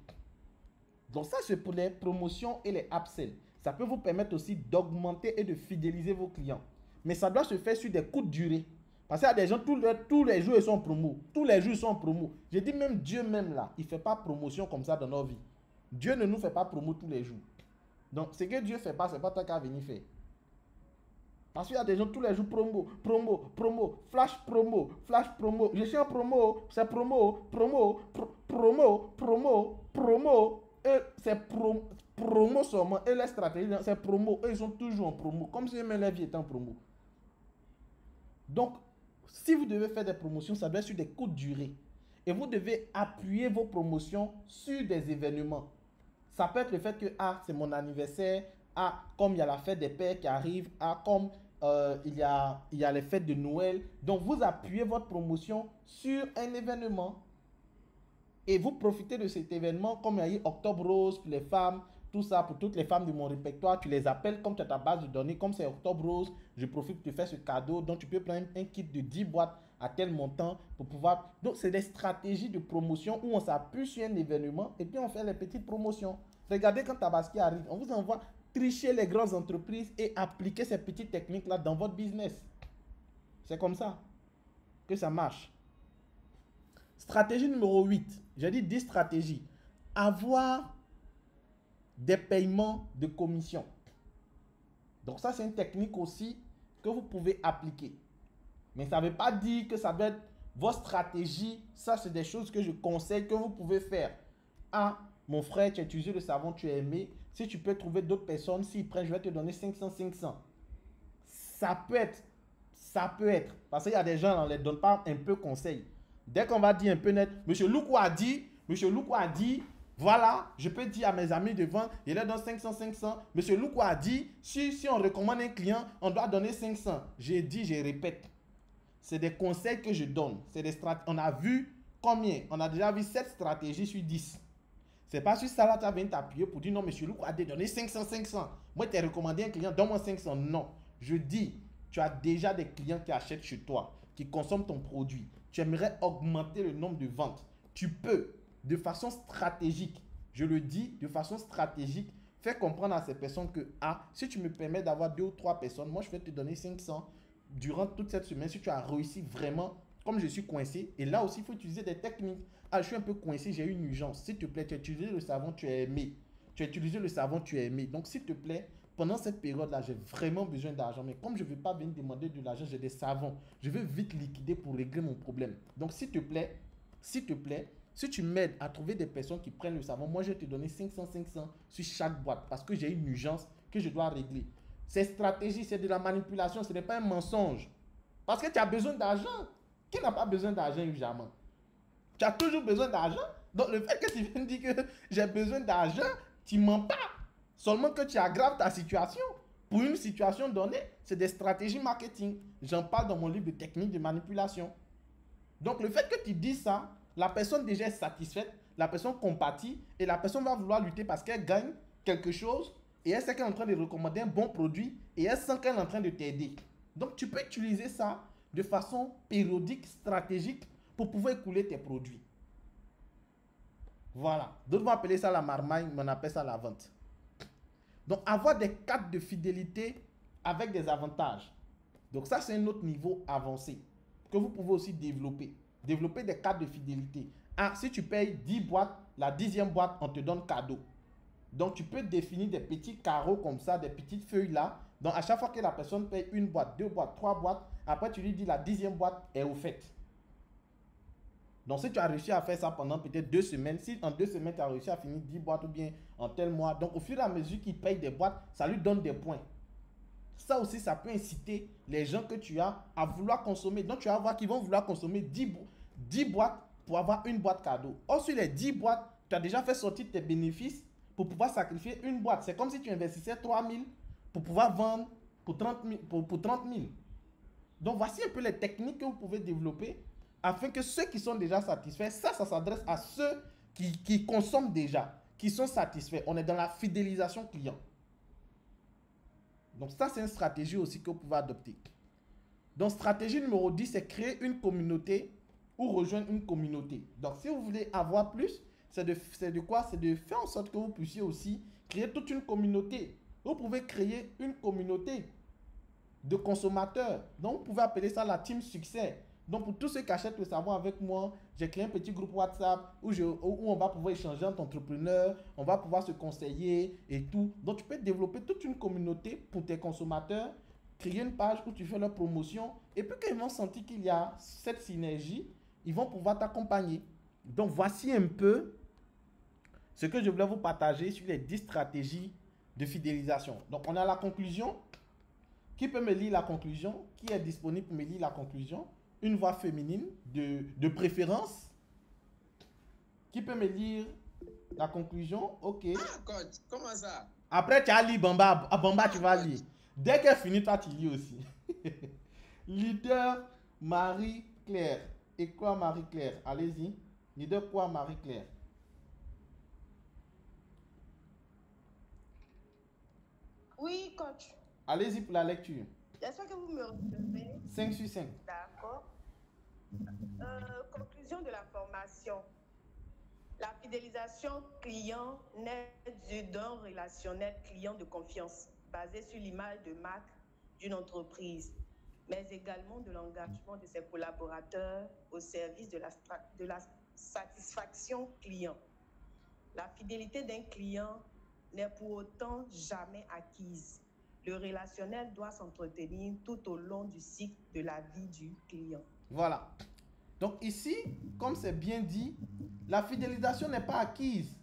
Donc ça, c'est pour les promotions et les upsells. Ça peut vous permettre aussi d'augmenter et de fidéliser vos clients. Mais ça doit se faire sur des courtes durées. Parce qu'il y a des gens, tous les jours, ils sont en promo. Tous les jours, ils sont en promo. Je dis même Dieu même là, il ne fait pas promotion comme ça dans nos vies. Dieu ne nous fait pas promo tous les jours. Donc, ce que Dieu ne fait pas, ce n'est pas toi qui as venir faire. Parce qu'il y a des gens tous les jours flash promo. Je suis en promo, c'est promo. Et c'est promo seulement. Et les stratégies, c'est promo. Eux, ils sont toujours en promo. Comme si même la vie était en promo. Donc, si vous devez faire des promotions, ça doit être sur des courtes durées. Et vous devez appuyer vos promotions sur des événements. Ça peut être le fait que, c'est mon anniversaire. Comme il y a la fête des pères qui arrive. Comme il y a les fêtes de Noël. Donc, vous appuyez votre promotion sur un événement. Et vous profitez de cet événement, comme il y a eu Octobre Rose pour les femmes, tout ça, pour toutes les femmes de mon répertoire, tu les appelles comme tu as ta base de données, comme c'est Octobre Rose, je profite pour te faire ce cadeau. Donc, tu peux prendre un kit de 10 boîtes à tel montant pour pouvoir... Donc, c'est des stratégies de promotion où on s'appuie sur un événement et puis on fait les petites promotions. Regardez quand Tabaski arrive, on vous envoie tricher les grandes entreprises et appliquer ces petites techniques-là dans votre business. C'est comme ça que ça marche. Stratégie numéro 8. J'ai dit 10 stratégies. Avoir des paiements de commission. Donc ça, c'est une technique aussi que vous pouvez appliquer. Mais ça ne veut pas dire que ça doit être votre stratégie. Ça, c'est des choses que je conseille que vous pouvez faire. Mon frère, tu as utilisé le savon, tu as aimé. Si tu peux trouver d'autres personnes, s'ils prennent, je vais te donner 500. Ça peut être. Parce qu'il y a des gens, on ne les donne pas un peu conseil. Dès qu'on va dire un peu net, Monsieur Loukou a dit, voilà, je peux dire à mes amis devant, il leur donne 500. Monsieur Loukou a dit, si on recommande un client, on doit donner 500. J'ai dit, je répète. C'est des conseils que je donne. On a vu combien? On a déjà vu 7 stratégies sur 10. C'est pas sur ça là, tu as venu t'appuyer pour dire non, Monsieur Loukou a donné 500. Moi, tu as recommandé un client, donne-moi 500. Non. Je dis, tu as déjà des clients qui achètent chez toi, qui consomment ton produit. Tu aimerais augmenter le nombre de ventes. Tu peux, de façon stratégique, je le dis, de façon stratégique, faire comprendre à ces personnes que, si tu me permets d'avoir 2 ou 3 personnes, moi je vais te donner 500 durant toute cette semaine si tu as réussi vraiment, comme je suis coincé. Et là aussi, il faut utiliser des techniques. Je suis un peu coincé, j'ai une urgence. S'il te plaît, tu as utilisé le savon, tu as aimé. Donc, s'il te plaît, pendant cette période-là, j'ai vraiment besoin d'argent. Mais comme je ne veux pas venir demander de l'argent, j'ai des savons. Je veux vite liquider pour régler mon problème. Donc, s'il te plaît, si tu m'aides à trouver des personnes qui prennent le savon, moi, je vais te donner 500 sur chaque boîte parce que j'ai une urgence que je dois régler. Ces stratégies, c'est de la manipulation, ce n'est pas un mensonge. Parce que tu as besoin d'argent. Qui n'a pas besoin d'argent, évidemment? Tu as toujours besoin d'argent. Donc, le fait que tu viennes dire que j'ai besoin d'argent, tu ne mens pas. Seulement que tu aggraves ta situation. Pour une situation donnée, c'est des stratégies marketing. J'en parle dans mon livre de techniques de manipulation. Donc, le fait que tu dis ça, la personne déjà est satisfaite, la personne compatit et la personne va vouloir lutter parce qu'elle gagne quelque chose et elle sait qu'elle est en train de recommander un bon produit et elle sent qu'elle est en train de t'aider. Donc, tu peux utiliser ça de façon périodique, stratégique pour pouvoir écouler tes produits. Voilà. D'autres vont appeler ça la marmaille, mais on appelle ça la vente. Donc, avoir des cartes de fidélité avec des avantages. Donc, ça, c'est un autre niveau avancé que vous pouvez aussi développer. Développer des cartes de fidélité. Ah, si tu payes 10 boîtes, la 10e boîte, on te donne cadeau. Donc, tu peux définir des petits carreaux comme ça, des petites feuilles là. Donc, à chaque fois que la personne paye une boîte, 2 boîtes, 3 boîtes, après, tu lui dis la 10e boîte est offerte. Donc, si tu as réussi à faire ça pendant peut-être 2 semaines, si en 2 semaines, tu as réussi à finir 10 boîtes ou bien en tel mois, donc au fur et à mesure qu'il paye des boîtes, ça lui donne des points. Ça aussi, ça peut inciter les gens que tu as à vouloir consommer. Donc, tu vas voir qu'ils vont vouloir consommer 10 boîtes pour avoir une boîte cadeau. Or, sur les 10 boîtes, tu as déjà fait sortir tes bénéfices pour pouvoir sacrifier une boîte. C'est comme si tu investissais 3 000 pour pouvoir vendre pour 30 000. Donc, voici un peu les techniques que vous pouvez développer afin que ceux qui sont déjà satisfaits, ça s'adresse à ceux qui consomment déjà, qui sont satisfaits. On est dans la fidélisation client. Donc, ça, c'est une stratégie aussi que vous pouvez adopter. Donc, stratégie numéro 10, c'est créer une communauté ou rejoindre une communauté. Donc, si vous voulez avoir plus, c'est de quoi? C'est de faire en sorte que vous puissiez aussi créer toute une communauté. Vous pouvez créer une communauté de consommateurs. Donc, vous pouvez appeler ça la team succès. Donc, pour tous ceux qui achètent le savoir avec moi, j'ai créé un petit groupe WhatsApp où on va pouvoir échanger entre entrepreneurs, on va pouvoir se conseiller et tout. Donc, tu peux développer toute une communauté pour tes consommateurs, créer une page où tu fais leur promotion. Et puis, quand ils vont sentir qu'il y a cette synergie, ils vont pouvoir t'accompagner. Donc, voici un peu ce que je voulais vous partager sur les 10 stratégies de fidélisation. Donc, on a la conclusion. Qui peut me lire la conclusion? Qui est disponible pour me lire la conclusion? Une voix féminine de préférence. Qui peut me lire la conclusion? Ok. Ah, coach, comment ça? Après, tu as lu Bamba. Ah, Bamba, tu vas lire. Dès qu'elle finit, toi, tu lis aussi. Leader Marie-Claire. Et quoi, Marie-Claire? Allez-y. Leader quoi, Marie-Claire? Oui, coach. Allez-y pour la lecture. J'espère que vous me recevez. 5 sur 5. D'accord. Conclusion de la formation. La fidélisation client naît d'un relationnel client de confiance basé sur l'image de marque d'une entreprise, mais également de l'engagement de ses collaborateurs au service de la satisfaction client. La fidélité d'un client n'est pour autant jamais acquise. Le relationnel doit s'entretenir tout au long du cycle de la vie du client. Voilà. Donc ici, comme c'est bien dit, la fidélisation n'est pas acquise.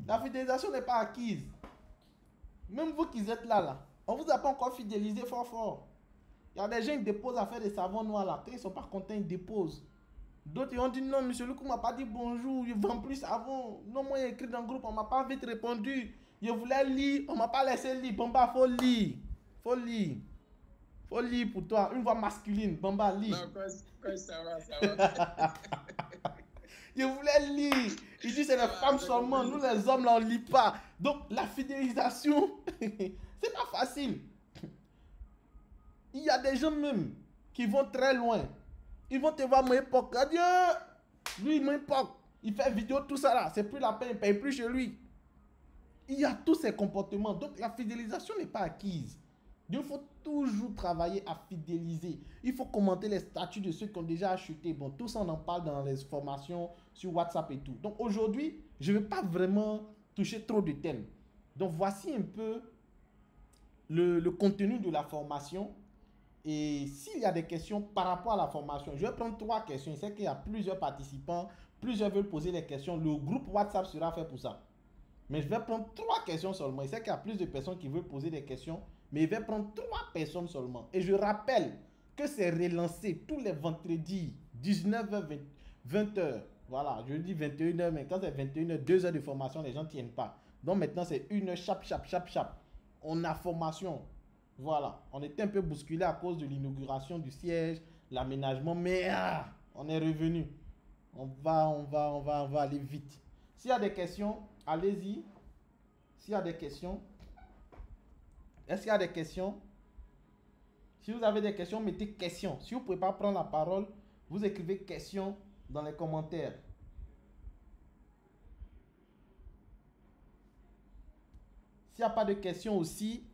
La fidélisation n'est pas acquise. Même vous qui êtes là, on ne vous a pas encore fidélisé fort fort. Il y a des gens qui déposent à faire des savons noirs là. Quand ils ne sont pas contents, ils déposent. D'autres ils ont dit non, monsieur Luc ne m'a pas dit bonjour, il vend plus savon. Non, moi j'ai écrit dans le groupe, on ne m'a pas vite répondu. Je voulais lire, on ne m'a pas laissé lire. Bamba, faut lire. Faut lire. Faut lire pour toi. Une voix masculine. Bamba, lis. Non, coach, ça va. Je voulais lire. Il dit c'est les femmes seulement. Nous les hommes là on lit pas. Donc la fidélisation, c'est pas facile. Il y a des gens même qui vont très loin. Ils vont te voir mon époque. Adieu. Lui mon époque. Il fait vidéo tout ça là. C'est plus la peine. Il paye plus chez lui. Il y a tous ces comportements. Donc la fidélisation n'est pas acquise. Il faut toujours travailler à fidéliser. Il faut commenter les statuts de ceux qui ont déjà acheté. Bon, tout ça, on en parle dans les formations sur WhatsApp et tout. Donc, aujourd'hui, je ne vais pas vraiment toucher trop de thèmes. Donc, voici un peu le contenu de la formation. Et s'il y a des questions par rapport à la formation, je vais prendre 3 questions. Je sais qu'il y a plusieurs participants. Plusieurs veulent poser des questions. Le groupe WhatsApp sera fait pour ça. Mais je vais prendre 3 questions seulement. Je sais qu'il y a plus de personnes qui veulent poser des questions. Mais il va prendre 3 personnes seulement. Et je rappelle que c'est relancé tous les vendredis 19h, 20 heures. Voilà, je dis 21 heures, mais quand c'est 21 heures, 2 heures de formation, les gens ne tiennent pas. Donc maintenant, c'est 1 heure, chap, chap, chap, chap. On a formation. Voilà, on était un peu bousculé à cause de l'inauguration du siège, l'aménagement, mais on est revenu. On va aller vite. S'il y a des questions, allez-y. S'il y a des questions, est-ce qu'il y a des questions? Si vous avez des questions, mettez questions. Si vous ne pouvez pas prendre la parole, vous écrivez questions dans les commentaires. S'il n'y a pas de questions aussi,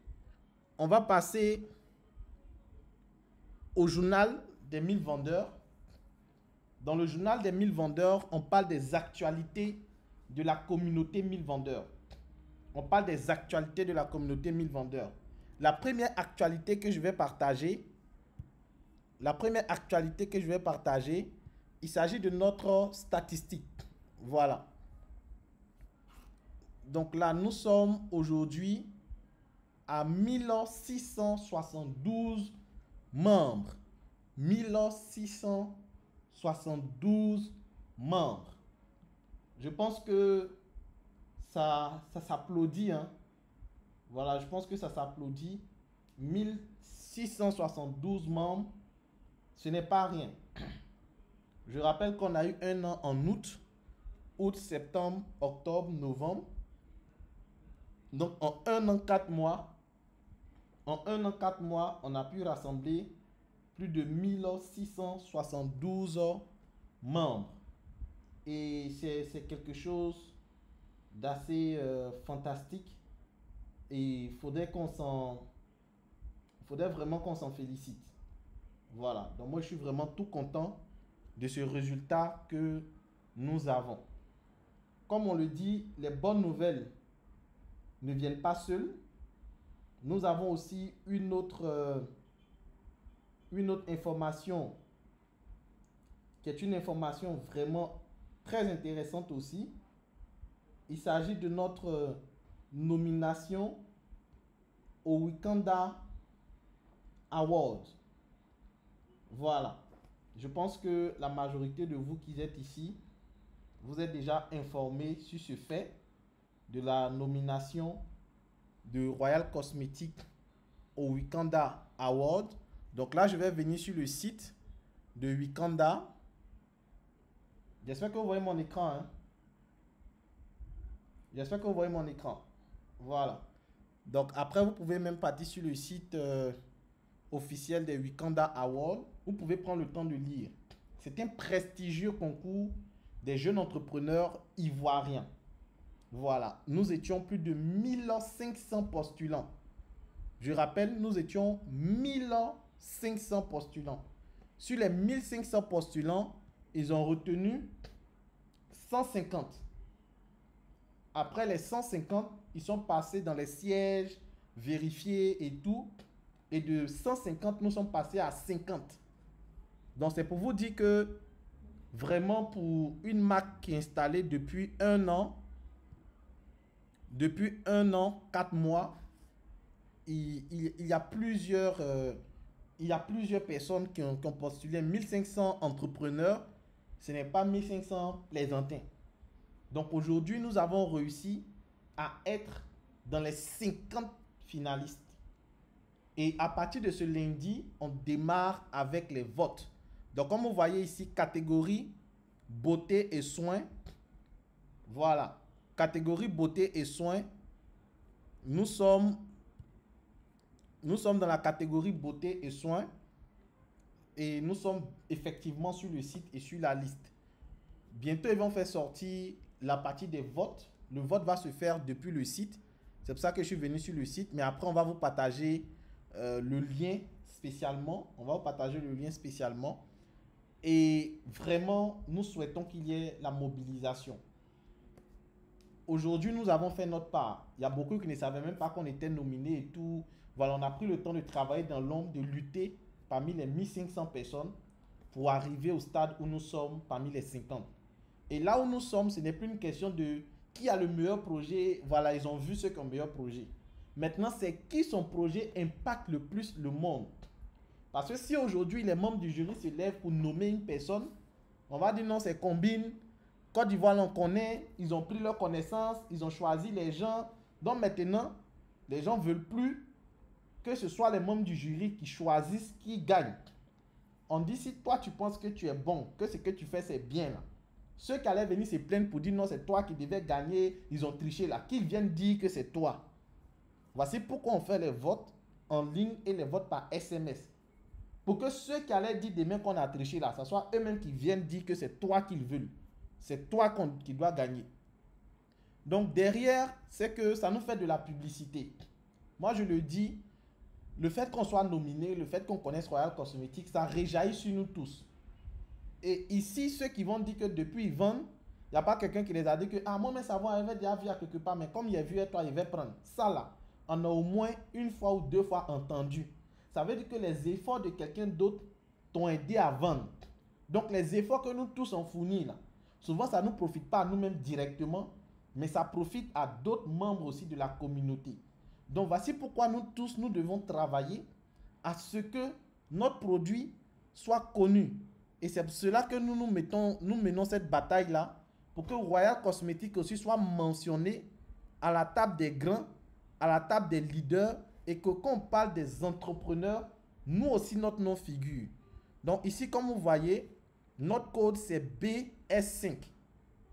on va passer au journal des 1000 vendeurs. Dans le journal des 1000 vendeurs, on parle des actualités de la communauté 1000 vendeurs. On parle des actualités de la communauté 1000 vendeurs. La première actualité que je vais partager, il s'agit de notre statistique. Voilà. Donc là, nous sommes aujourd'hui à 1672 membres. 1672 membres. Je pense que ça s'applaudit. Hein. Voilà, je pense que ça s'applaudit. 1672 membres, ce n'est pas rien. Je rappelle qu'on a eu un an en août, septembre, octobre, novembre. Donc en un an, 4 mois, on a pu rassembler plus de 1672 membres. Et c'est quelque chose d'assez fantastique. Et il faudrait vraiment qu'on s'en félicite. Voilà. Donc moi, je suis vraiment tout content de ce résultat que nous avons. Comme on le dit, les bonnes nouvelles ne viennent pas seules. Nous avons aussi une autre information qui est une information vraiment très intéressante aussi. Il s'agit de notre nomination au Wikanda Award. Voilà. Je pense que la majorité de vous qui êtes ici, vous êtes déjà informés sur ce fait de la nomination de Royal Cosmetics au Wikanda Award. Donc là, je vais venir sur le site de Wikanda. J'espère que vous voyez mon écran. Hein? J'espère que vous voyez mon écran. Voilà. Donc après, vous pouvez même partir sur le site officiel des Wikanda Awards. Vous pouvez prendre le temps de lire. C'est un prestigieux concours des jeunes entrepreneurs ivoiriens. Voilà. Nous étions plus de 1500 postulants. Je rappelle, nous étions 1500 postulants. Sur les 1500 postulants, ils ont retenu 150. Après les 150, ils sont passés dans les sièges, vérifiés et tout. Et de 150, nous sommes passés à 50. Donc, c'est pour vous dire que vraiment pour une marque qui est installée depuis un an, 4 mois, il y a plusieurs personnes qui ont postulé. 1500 entrepreneurs, ce n'est pas 1500 plaisantins. Donc aujourd'hui, nous avons réussi à être dans les 50 finalistes. Et à partir de ce lundi, on démarre avec les votes. Donc comme vous voyez ici, catégorie beauté et soins. Voilà, catégorie beauté et soins. Nous sommes dans la catégorie beauté et soins. Et nous sommes effectivement sur le site et sur la liste. Bientôt, ils vont faire sortir la partie des votes. Le vote va se faire depuis le site. C'est pour ça que je suis venu sur le site. Mais après, on va vous partager le lien spécialement. Et vraiment, nous souhaitons qu'il y ait la mobilisation. Aujourd'hui, nous avons fait notre part. Il y a beaucoup qui ne savaient même pas qu'on était nominés et tout. Voilà, on a pris le temps de travailler dans l'ombre, de lutter parmi les 1500 personnes pour arriver au stade où nous sommes parmi les 50. Et là où nous sommes, ce n'est plus une question de qui a le meilleur projet. Voilà, ils ont vu ceux qui ont le meilleur projet. Maintenant, c'est qui son projet impacte le plus le monde. Parce que si aujourd'hui, les membres du jury se lèvent pour nommer une personne, On va dire non, c'est Combine. Côte d'Ivoire, on connaît. Ils ont pris leurs connaissances. Ils ont choisi les gens. Donc maintenant, les gens ne veulent plus que ce soit les membres du jury qui choisissent qui gagne. On dit si toi tu penses que tu es bon, que ce que tu fais c'est bien là. Ceux qui allaient venir se plaindre pour dire non c'est toi qui devais gagner, ils ont triché là, qu'ils viennent dire que c'est toi. Voici pourquoi on fait les votes en ligne et les votes par SMS. Pour que ceux qui allaient dire demain qu'on a triché là, ce soit eux-mêmes qui viennent dire que c'est toi qu'ils veulent. C'est toi qui dois gagner. Donc derrière, c'est que ça nous fait de la publicité. Moi je le dis, le fait qu'on soit nominé, le fait qu'on connaisse Royal Cosmetics, ça réjaillit sur nous tous. Et ici, ceux qui vont dire que depuis ils vendent, il n'y a pas quelqu'un qui les a dit que ah, moi, mes savons avaient déjà vu à quelque part, mais comme il est vu et toi, il va prendre. Ça là, on a au moins une fois ou deux fois entendu. Ça veut dire que les efforts de quelqu'un d'autre t'ont aidé à vendre. Donc, les efforts que nous tous on fournit là, souvent ça ne nous profite pas à nous-mêmes directement, mais ça profite à d'autres membres aussi de la communauté. Donc, voici pourquoi nous tous, nous devons travailler à ce que notre produit soit connu. Et c'est pour cela que nous menons cette bataille-là pour que Royal Cosmetics aussi soit mentionné à la table des grands, à la table des leaders et que quand on parle des entrepreneurs, nous aussi notre nom figure. Donc ici, comme vous voyez, notre code c'est BS5.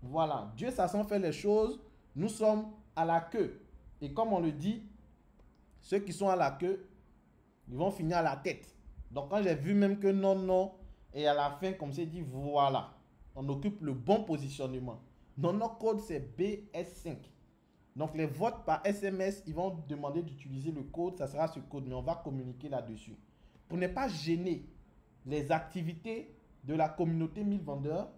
Voilà, Dieu ça sent faire les choses, nous sommes à la queue. Et comme on le dit, ceux qui sont à la queue, ils vont finir à la tête. Donc quand j'ai vu même que non, et à la fin, comme c'est dit, voilà, on occupe le bon positionnement. Donc notre code c'est BS5. Donc les votes par SMS, ils vont demander d'utiliser le code, ça sera ce code, mais on va communiquer là-dessus. Pour ne pas gêner les activités de la communauté 1000 vendeurs,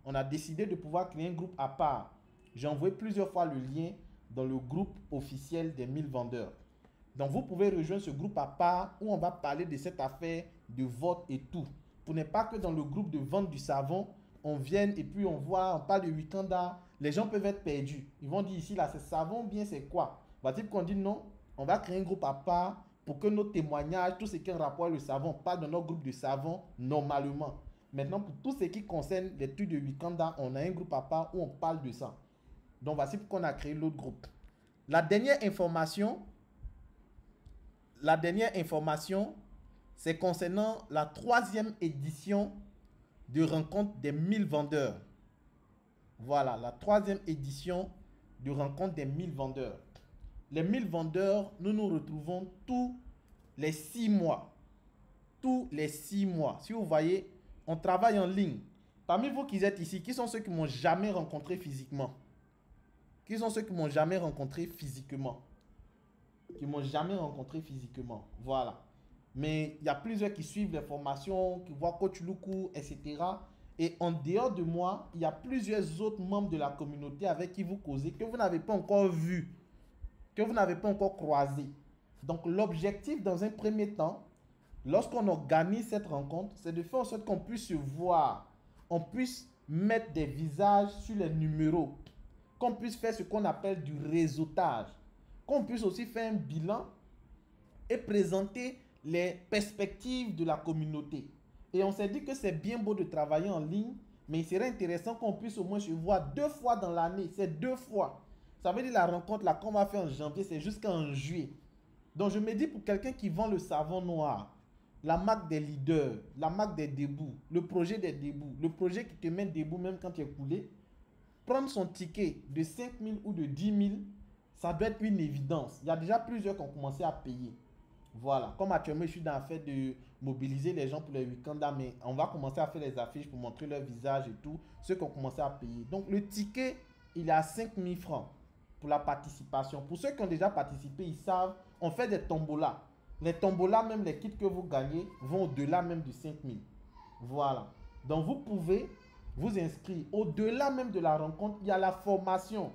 on a décidé de pouvoir créer un groupe à part. J'ai envoyé plusieurs fois le lien dans le groupe officiel des 1000 vendeurs. Donc, vous pouvez rejoindre ce groupe à part où on va parler de cette affaire de vote et tout. Pour ne pas que dans le groupe de vente du savon, on vienne et puis on parle de Wakanda. Les gens peuvent être perdus. Ils vont dire ici, là, c'est savon bien, c'est quoi? Va-t-il qu'on dit non? On va créer un groupe à part pour que nos témoignages, tout ce qui est en rapport avec le savon, parle dans notre groupe de savon normalement. Maintenant, pour tout ce qui concerne les trucs de Wakanda, on a un groupe à part où on parle de ça. Donc, voici pourquoi on a créé l'autre groupe. La dernière information, c'est concernant la 3e édition de rencontre des 1000 vendeurs. Voilà, la 3e édition de rencontre des 1000 vendeurs. Les 1000 vendeurs, nous nous retrouvons tous les 6 mois. Tous les 6 mois. Si vous voyez, on travaille en ligne. Parmi vous qui êtes ici, qui sont ceux qui ne m'ont jamais rencontré physiquement? Qui sont ceux qui ne m'ont jamais rencontré physiquement? Qui ne m'ont jamais rencontré physiquement. Voilà. Mais il y a plusieurs qui suivent les formations, qui voient Coach Luku, etc. Et en dehors de moi, il y a plusieurs autres membres de la communauté avec qui vous causez, que vous n'avez pas encore vu, que vous n'avez pas encore croisé. Donc l'objectif dans un premier temps, lorsqu'on organise cette rencontre, c'est de faire en sorte qu'on puisse se voir, on puisse mettre des visages sur les numéros, qu'on puisse faire ce qu'on appelle du réseautage, qu'on puisse aussi faire un bilan et présenter les perspectives de la communauté. Et on s'est dit que c'est bien beau de travailler en ligne, mais il serait intéressant qu'on puisse au moins se voir 2 fois dans l'année. C'est 2 fois. Ça veut dire la rencontre là qu'on va faire en janvier, c'est jusqu'en juillet. Donc je me dis pour quelqu'un qui vend le savon noir, la marque des leaders, la marque des débuts, le projet des débuts, le projet qui te met debout même quand tu es coulé, prendre son ticket de 5 000 ou de 10 000, ça doit être une évidence. Il y a déjà plusieurs qui ont commencé à payer. Voilà, comme actuellement je suis dans le fait de mobiliser les gens pour les week-ends, mais on va commencer à faire les affiches pour montrer leur visage et tout, ceux qui ont commencé à payer. Donc le ticket, il est à 5 000 francs pour la participation. Pour ceux qui ont déjà participé, ils savent, on fait des tombolas. Les tombolas, même les kits que vous gagnez, vont au-delà même de 5 000. Voilà. Donc vous pouvez vous inscrire. Au-delà même de la rencontre, il y a la formation.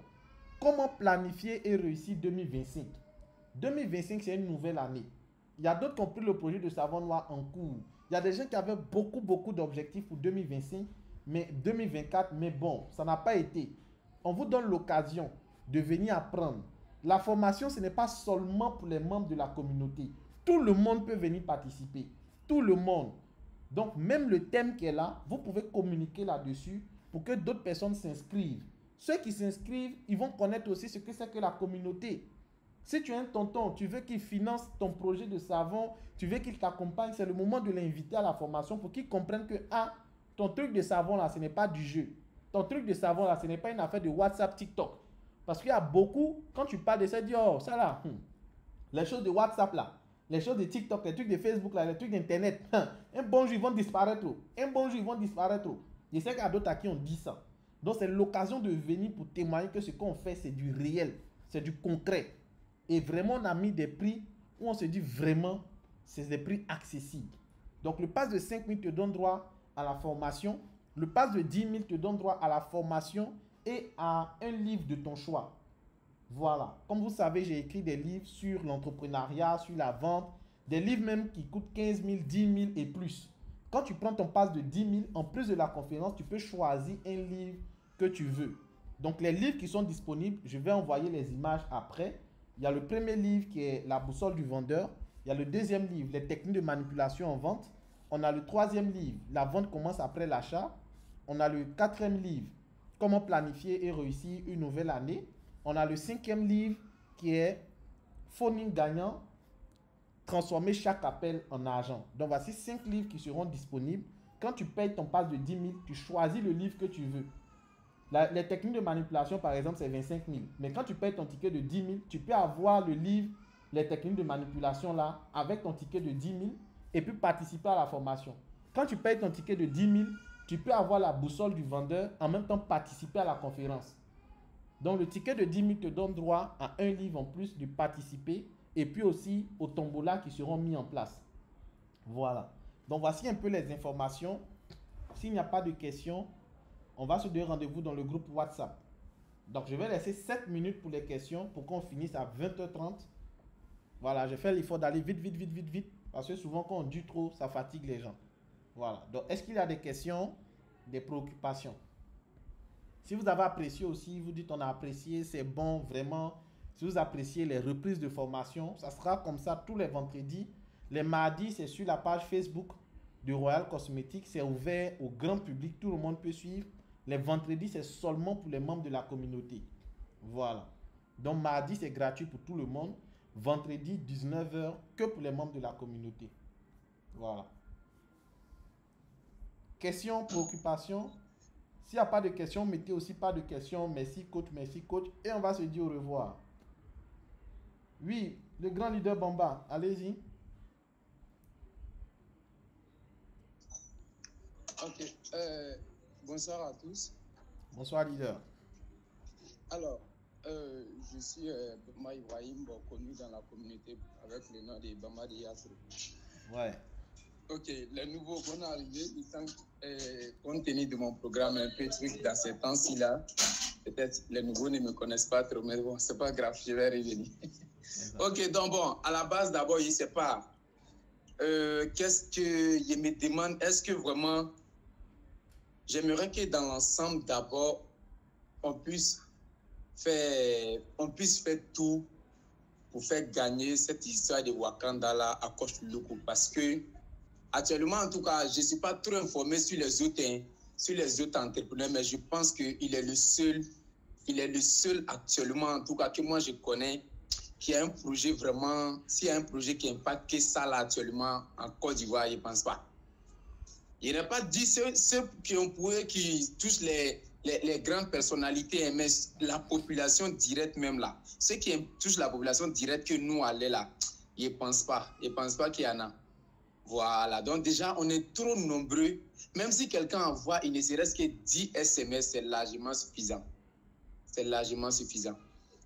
Comment planifier et réussir 2025. 2025, c'est une nouvelle année. Il y a d'autres qui ont pris le projet de savon noir en cours. Il y a des gens qui avaient beaucoup d'objectifs pour 2025, mais 2024, mais bon, ça n'a pas été. On vous donne l'occasion de venir apprendre. La formation, ce n'est pas seulement pour les membres de la communauté. Tout le monde peut venir participer. Tout le monde. Donc, même le thème qui est là, vous pouvez communiquer là-dessus pour que d'autres personnes s'inscrivent. Ceux qui s'inscrivent, ils vont connaître aussi ce que c'est que la communauté. Si tu as un tonton, tu veux qu'il finance ton projet de savon, tu veux qu'il t'accompagne, c'est le moment de l'inviter à la formation pour qu'il comprenne que, ah, ton truc de savon là, ce n'est pas du jeu. Ton truc de savon là, ce n'est pas une affaire de WhatsApp, TikTok. Parce qu'il y a beaucoup, quand tu parles de ça, tu dis, oh, ça là, les choses de WhatsApp là, les choses de TikTok, les trucs de Facebook là, les trucs d'Internet, un bon jour ils vont disparaître. Un bon jour ils vont disparaître. Je sais qu'il y a d'autres à qui on dit ça. Donc c'est l'occasion de venir pour témoigner que ce qu'on fait, c'est du réel, c'est du concret. Et vraiment, on a mis des prix où on se dit vraiment, c'est des prix accessibles. Donc le pass de 5 000 te donne droit à la formation. Le pass de 10 000 te donne droit à la formation et à un livre de ton choix. Voilà. Comme vous savez, j'ai écrit des livres sur l'entrepreneuriat, sur la vente, des livres même qui coûtent 15 000, 10 000 et plus. Quand tu prends ton pass de 10 000, en plus de la conférence, tu peux choisir un livre que tu veux. Donc les livres qui sont disponibles, je vais envoyer les images après. Il y a le premier livre qui est La boussole du vendeur. Il y a le deuxième livre, Les techniques de manipulation en vente. On a le troisième livre, La vente commence après l'achat. On a le quatrième livre, Comment planifier et réussir une nouvelle année. On a le cinquième livre qui est Phoning gagnant, transformer chaque appel en argent. Donc voici 5 livres qui seront disponibles. Quand tu payes ton pass de 10 000, tu choisis le livre que tu veux. Les techniques de manipulation, par exemple, c'est 25 000. Mais quand tu payes ton ticket de 10 000, tu peux avoir le livre, les techniques de manipulation là, avec ton ticket de 10 000 et puis participer à la formation. Quand tu payes ton ticket de 10 000, tu peux avoir la boussole du vendeur, en même temps participer à la conférence. Donc le ticket de 10 000 te donne droit à un livre en plus de participer et puis aussi aux tombolas qui seront mis en place. Voilà. Donc voici un peu les informations. S'il n'y a pas de questions, on va se donner rendez-vous dans le groupe WhatsApp. Donc je vais laisser 7 minutes pour les questions pour qu'on finisse à 20h30. Voilà, je fais l'effort d'aller vite. Parce que souvent quand on dit trop, ça fatigue les gens. Voilà. Donc est-ce qu'il y a des questions, des préoccupations? Si vous avez apprécié aussi, vous dites on a apprécié, c'est bon, vraiment. Si vous appréciez les reprises de formation, ça sera comme ça tous les vendredis. Les mardis, c'est sur la page Facebook de Royal Cosmetics. C'est ouvert au grand public, tout le monde peut suivre. Les vendredis, c'est seulement pour les membres de la communauté. Voilà. Donc mardi, c'est gratuit pour tout le monde. Vendredi, 19h, que pour les membres de la communauté. Voilà. Questions, préoccupations? S'il n'y a pas de questions, mettez aussi pas de questions. Merci coach. Et on va se dire au revoir. Oui, le grand leader Bamba, allez-y. Ok. Bonsoir à tous. Bonsoir leader. Alors, je suis Bamba Ibrahim, connu dans la communauté avec le nom de Bamba de Yasser. Ouais. Ok, les nouveaux vont arriver, compte tenu de mon programme un peu truc dans ces temps-ci là. Peut-être les nouveaux ne me connaissent pas trop, mais bon, c'est pas grave, je vais revenir. Ok, donc bon, à la base d'abord, je ne sais pas. Qu'est-ce que je me demande? Est-ce que vraiment, j'aimerais que dans l'ensemble d'abord, on puisse faire tout pour faire gagner cette histoire de Wakanda là à Coach Luku, parce que actuellement, en tout cas, je ne suis pas trop informé sur les autres entrepreneurs, mais je pense qu'il est le seul actuellement, en tout cas, que moi je connais, qui a un projet vraiment, s'il y a un projet qui impacte que ça là actuellement en Côte d'Ivoire, je ne pense pas. Il n'a pas dit ceux qui touchent les grandes personnalités, mais la population directe même là. Ceux qui touchent la population directe que nous allons là, je ne pense pas. Je ne pense pas qu'il y en a. Voilà, donc déjà, on est trop nombreux. Même si quelqu'un envoie, il ne serait-ce que 10 SMS, c'est largement suffisant. C'est largement suffisant.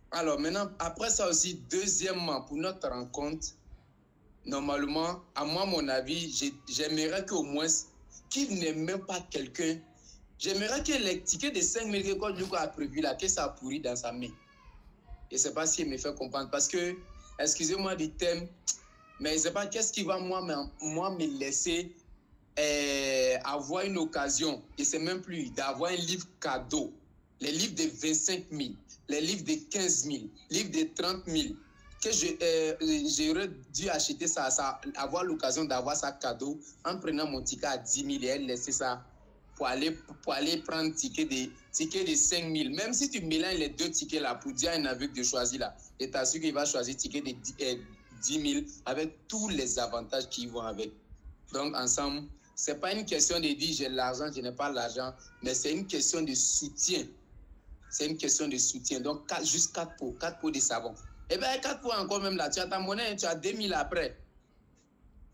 Alors maintenant, après ça aussi, deuxièmement, pour notre rencontre, normalement, à moi, mon avis, j'aimerais qu'au moins, qu'il n'ait même pas quelqu'un, j'aimerais que les tickets de 5 000 que Luku a prévu là, que ça a pourri dans sa main. Je ne sais pas s'il me fait comprendre. Parce que, excusez-moi du thème, mais je ne sais pas qu'est-ce qui va moi me laisser avoir une occasion, et c'est même plus d'avoir un livre cadeau, les livres de 25 000, les livres de 15 000, livres de 30 000, que j'aurais dû acheter ça, avoir l'occasion d'avoir ça cadeau en prenant mon ticket à 10 000 et elle laisser ça pour aller prendre ticket de 5 000. Même si tu mélanges les deux tickets là pour dire à un aveugle de choisir là, et t'assures qu'il va choisir ticket de 10 000 avec tous les avantages qui vont avec. Donc ensemble, c'est pas une question de dire j'ai l'argent, je n'ai pas l'argent, mais c'est une question de soutien. C'est une question de soutien. Donc, juste 4 pots de savon. Eh bien, 4 pots encore même là, tu as ta monnaie, tu as 2000 après.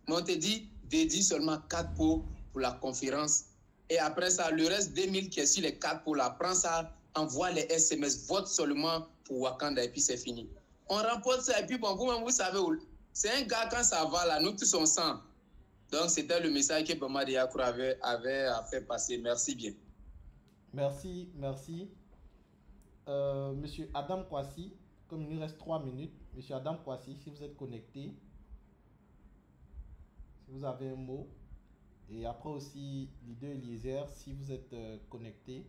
Mais on te dit, dédie seulement 4 pots pour la conférence. Et après ça, le reste 2000 qui est sur les 4 pots là, prends ça, envoie les SMS, vote seulement pour Wakanda et puis c'est fini. On remporte ça et puis bon, vous savez, c'est un gars quand ça va là, nous tous on sent. Donc, c'était le message que Bama Diakour avait à faire passer. Merci bien. Merci. Monsieur Adam Kwasi, comme il nous reste 3 minutes, Monsieur Adam Kwasi, si vous êtes connecté, si vous avez un mot, et après aussi Leader Eliezer, si vous êtes connecté,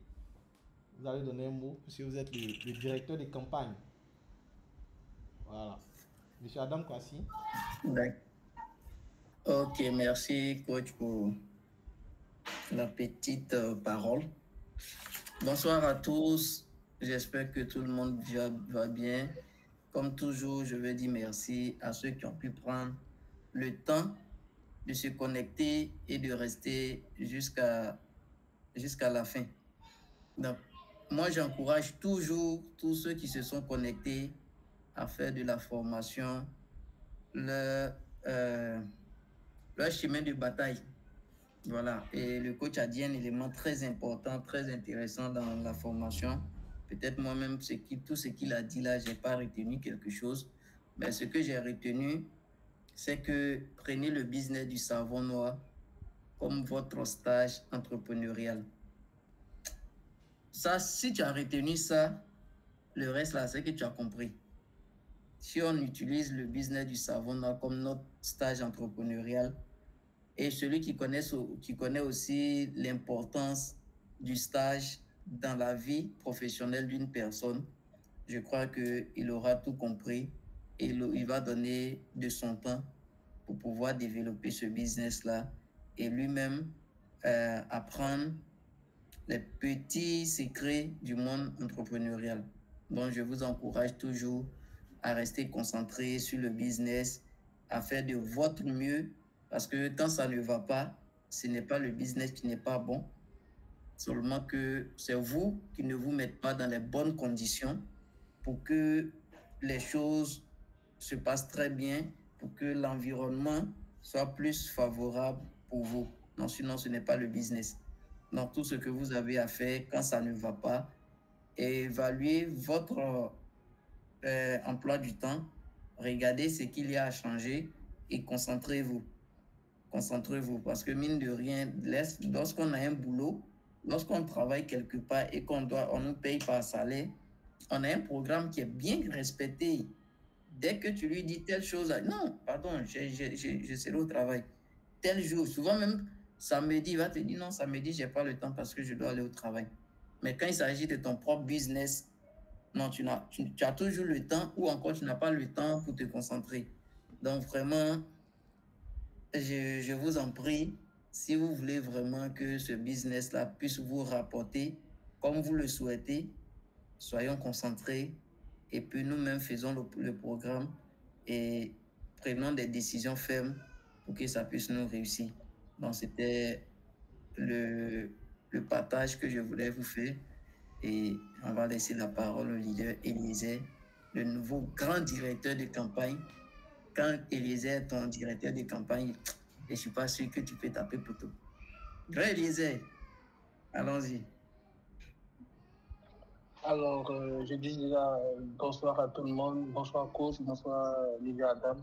vous allez donner un mot, puisque vous êtes le directeur des campagnes. Voilà. Monsieur Adam Kwasi. D'accord. Ok, merci coach pour la petite parole. Bonsoir à tous, j'espère que tout le monde va bien. Comme toujours, je veux dire merci à ceux qui ont pu prendre le temps de se connecter et de rester jusqu'à la fin. Donc, moi, j'encourage toujours tous ceux qui se sont connectés à faire de la formation leur chemin de bataille. Voilà. Et le coach a dit un élément très important, très intéressant dans la formation. Peut-être moi-même, tout ce qu'il a dit là, je n'ai pas retenu quelque chose. Mais ce que j'ai retenu, c'est que prenez le business du savon noir comme votre stage entrepreneurial. Ça, si tu as retenu ça, le reste là, c'est que tu as compris. Si on utilise le business du savon noir comme notre stage entrepreneurial, et celui qui connaît aussi l'importance du stage dans la vie professionnelle d'une personne, je crois qu'il aura tout compris et il va donner de son temps pour pouvoir développer ce business-là et lui-même apprendre les petits secrets du monde entrepreneurial. Donc, je vous encourage toujours à rester concentré sur le business, à faire de votre mieux, parce que quand ça ne va pas, ce n'est pas le business qui n'est pas bon, seulement que c'est vous qui ne vous mettez pas dans les bonnes conditions pour que les choses se passent très bien, pour que l'environnement soit plus favorable pour vous. Non, sinon, ce n'est pas le business. Donc, tout ce que vous avez à faire quand ça ne va pas, évaluez votre emploi du temps, regardez ce qu'il y a à changer et concentrez-vous. Concentrez-vous parce que mine de rien, lorsqu'on a un boulot, lorsqu'on travaille quelque part et on nous paye par salaire, on a un programme qui est bien respecté. Dès que tu lui dis telle chose, non, pardon, je serai au travail. Tel jour, souvent même samedi, il va te dire non, samedi, je n'ai pas le temps parce que je dois aller au travail. Mais quand il s'agit de ton propre business, non, tu as toujours le temps ou encore tu n'as pas le temps pour te concentrer. Donc vraiment, je vous en prie, si vous voulez vraiment que ce business-là puisse vous rapporter comme vous le souhaitez, soyons concentrés et puis nous-mêmes faisons le programme et prenons des décisions fermes pour que ça puisse nous réussir. Donc c'était le partage que je voulais vous faire. Et on va laisser la parole au leader Eliezer, le nouveau grand directeur de campagne. Quand Eliezer est ton directeur de campagne, je ne suis pas sûr que tu peux taper poteau. Grand Eliezer, allons-y. Alors, je dis déjà bonsoir à tout le monde, bonsoir coach, bonsoir Livia Adams.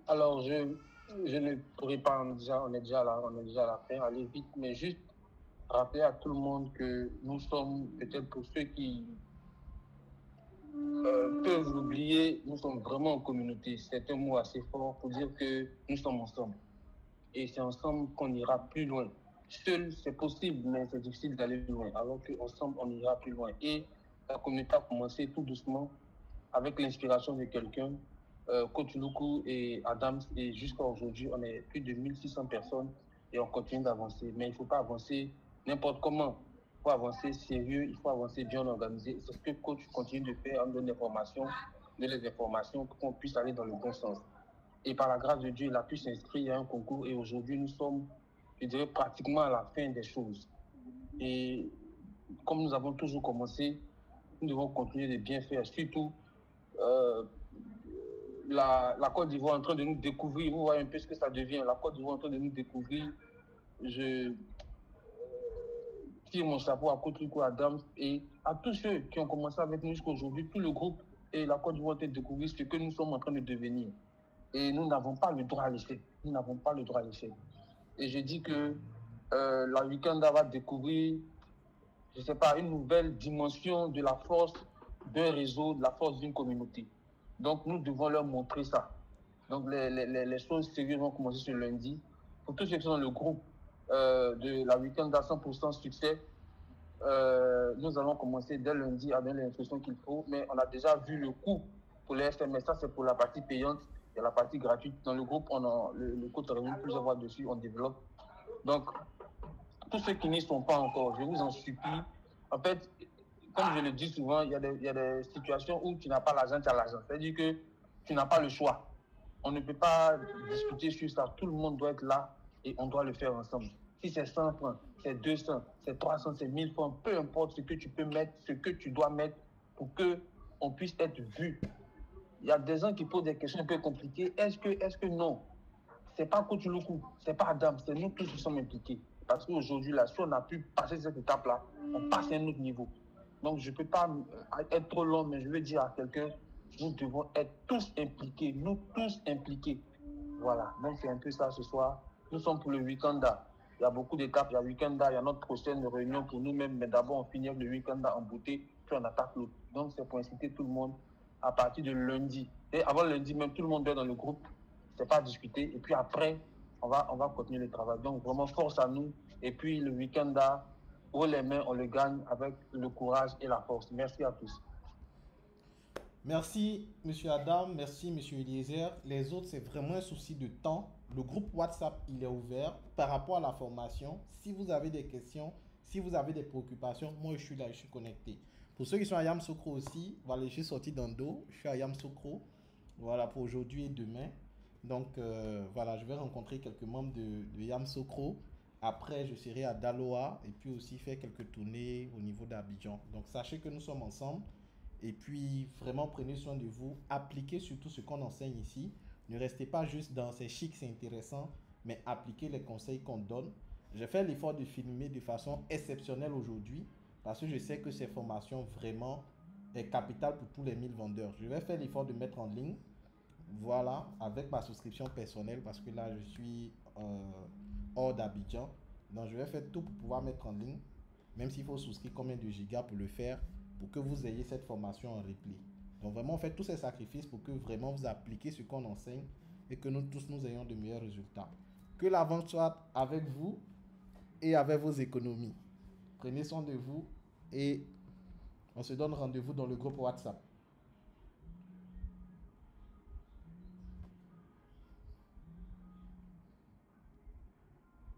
Alors, je ne pourrais pas, on est déjà là, on est déjà à la fin, aller vite, mais juste rappeler à tout le monde que nous sommes, peut-être pour ceux qui peuvent l'oublier, nous sommes vraiment en communauté. C'est un mot assez fort pour dire que nous sommes ensemble. Et c'est ensemble qu'on ira plus loin. Seul, c'est possible, mais c'est difficile d'aller plus loin. Alors qu'ensemble, on ira plus loin. Et la communauté a commencé tout doucement avec l'inspiration de quelqu'un Coach Luku et Adams, et jusqu'à aujourd'hui, on est plus de 1600 personnes et on continue d'avancer. Mais il ne faut pas avancer n'importe comment. Il faut avancer sérieux, il faut avancer bien organisé. C'est ce que coach continue de faire, on donne des formations, pour qu'on puisse aller dans le bon sens. Et par la grâce de Dieu, il a pu s'inscrire à un concours et aujourd'hui, nous sommes, je dirais, pratiquement à la fin des choses. Et comme nous avons toujours commencé, nous devons continuer de bien faire. Surtout, la Côte d'Ivoire est en train de nous découvrir. Vous voyez un peu ce que ça devient. La Côte d'Ivoire est en train de nous découvrir. Je tire mon chapeau à Coach Luku Adams et à tous ceux qui ont commencé avec nous jusqu'à aujourd'hui. Tout le groupe et la Côte d'Ivoire ont découvrir ce que nous sommes en train de devenir. Et nous n'avons pas le droit à l'effet. Nous n'avons pas le droit à l'effet. Et je dis que la Weekenda va découvrir, je ne sais pas, une nouvelle dimension de la force d'un réseau, de la force d'une communauté. Donc, nous devons leur montrer ça. Donc, les choses sérieuses vont commencer ce lundi. Pour tous ceux qui sont dans le groupe de la Weekenda 100% succès, nous allons commencer dès lundi à donner l'instruction qu'il faut. Mais on a déjà vu le coût pour les SMS. Ça, c'est pour la partie payante et la partie gratuite. Dans le groupe, on a le coût revenu plusieurs fois dessus, on développe. Donc, tous ceux qui n'y sont pas encore, je vous en supplie. En fait, comme je le dis souvent, il y a des situations où tu n'as pas l'argent, tu as l'argent. C'est-à-dire que tu n'as pas le choix. On ne peut pas discuter sur ça. Tout le monde doit être là et on doit le faire ensemble. Si c'est 100 francs, c'est 200, c'est 300, c'est 1000 francs, peu importe ce que tu peux mettre, ce que tu dois mettre pour qu'on puisse être vu. Il y a des gens qui posent des questions un peu compliquées. Est-ce que non? C'est pas Coach Luku, c'est pas Adam, c'est nous tous qui sommes impliqués. Parce qu'aujourd'hui, là, si on a pu passer cette étape-là, on passe à un autre niveau. Donc, je ne peux pas être trop long, mais je veux dire à quelqu'un, nous devons être tous impliqués, nous tous impliqués. Voilà, donc c'est un peu ça ce soir. Nous sommes pour le Weekenda. Il y a beaucoup d'étapes, il y a Weekenda, il y a notre prochaine réunion pour nous-mêmes, mais d'abord on finit le Weekenda en beauté, puis on attaque l'autre. Donc c'est pour inciter tout le monde à partir de lundi. Et avant lundi, même tout le monde est dans le groupe, c'est pas discuter. Et puis après, on va continuer le travail. Donc vraiment force à nous. Et puis le Weekenda, haut les mains, on le gagne avec le courage et la force. Merci à tous. Merci, monsieur Adam. Merci, monsieur Eliezer. Les autres, c'est vraiment un souci de temps. Le groupe WhatsApp, il est ouvert par rapport à la formation. Si vous avez des questions, si vous avez des préoccupations, moi, je suis là, je suis connecté. Pour ceux qui sont à Yamoussoukro aussi, voilà, je suis sorti d'Ando. Je suis à Yamoussoukro. Voilà, pour aujourd'hui et demain. Donc, voilà, je vais rencontrer quelques membres de Yamoussoukro. Après, je serai à Daloa et puis aussi faire quelques tournées au niveau d'Abidjan. Donc, sachez que nous sommes ensemble. Et puis, vraiment, prenez soin de vous. Appliquez surtout ce qu'on enseigne ici. Ne restez pas juste dans c'est chic, c'est intéressant, mais appliquez les conseils qu'on donne. J'ai fait l'effort de filmer de façon exceptionnelle aujourd'hui parce que je sais que ces formations vraiment est capitale pour tous les 1000 vendeurs. Je vais faire l'effort de mettre en ligne, voilà, avec ma souscription personnelle parce que là, je suis hors d'Abidjan. Donc, je vais faire tout pour pouvoir mettre en ligne, même s'il faut souscrire combien de gigas pour le faire, pour que vous ayez cette formation en replay. Donc vraiment, on fait tous ces sacrifices pour que vraiment vous appliquez ce qu'on enseigne et que nous tous, nous ayons de meilleurs résultats. Que la vente soit avec vous et avec vos économies. Prenez soin de vous et on se donne rendez-vous dans le groupe WhatsApp.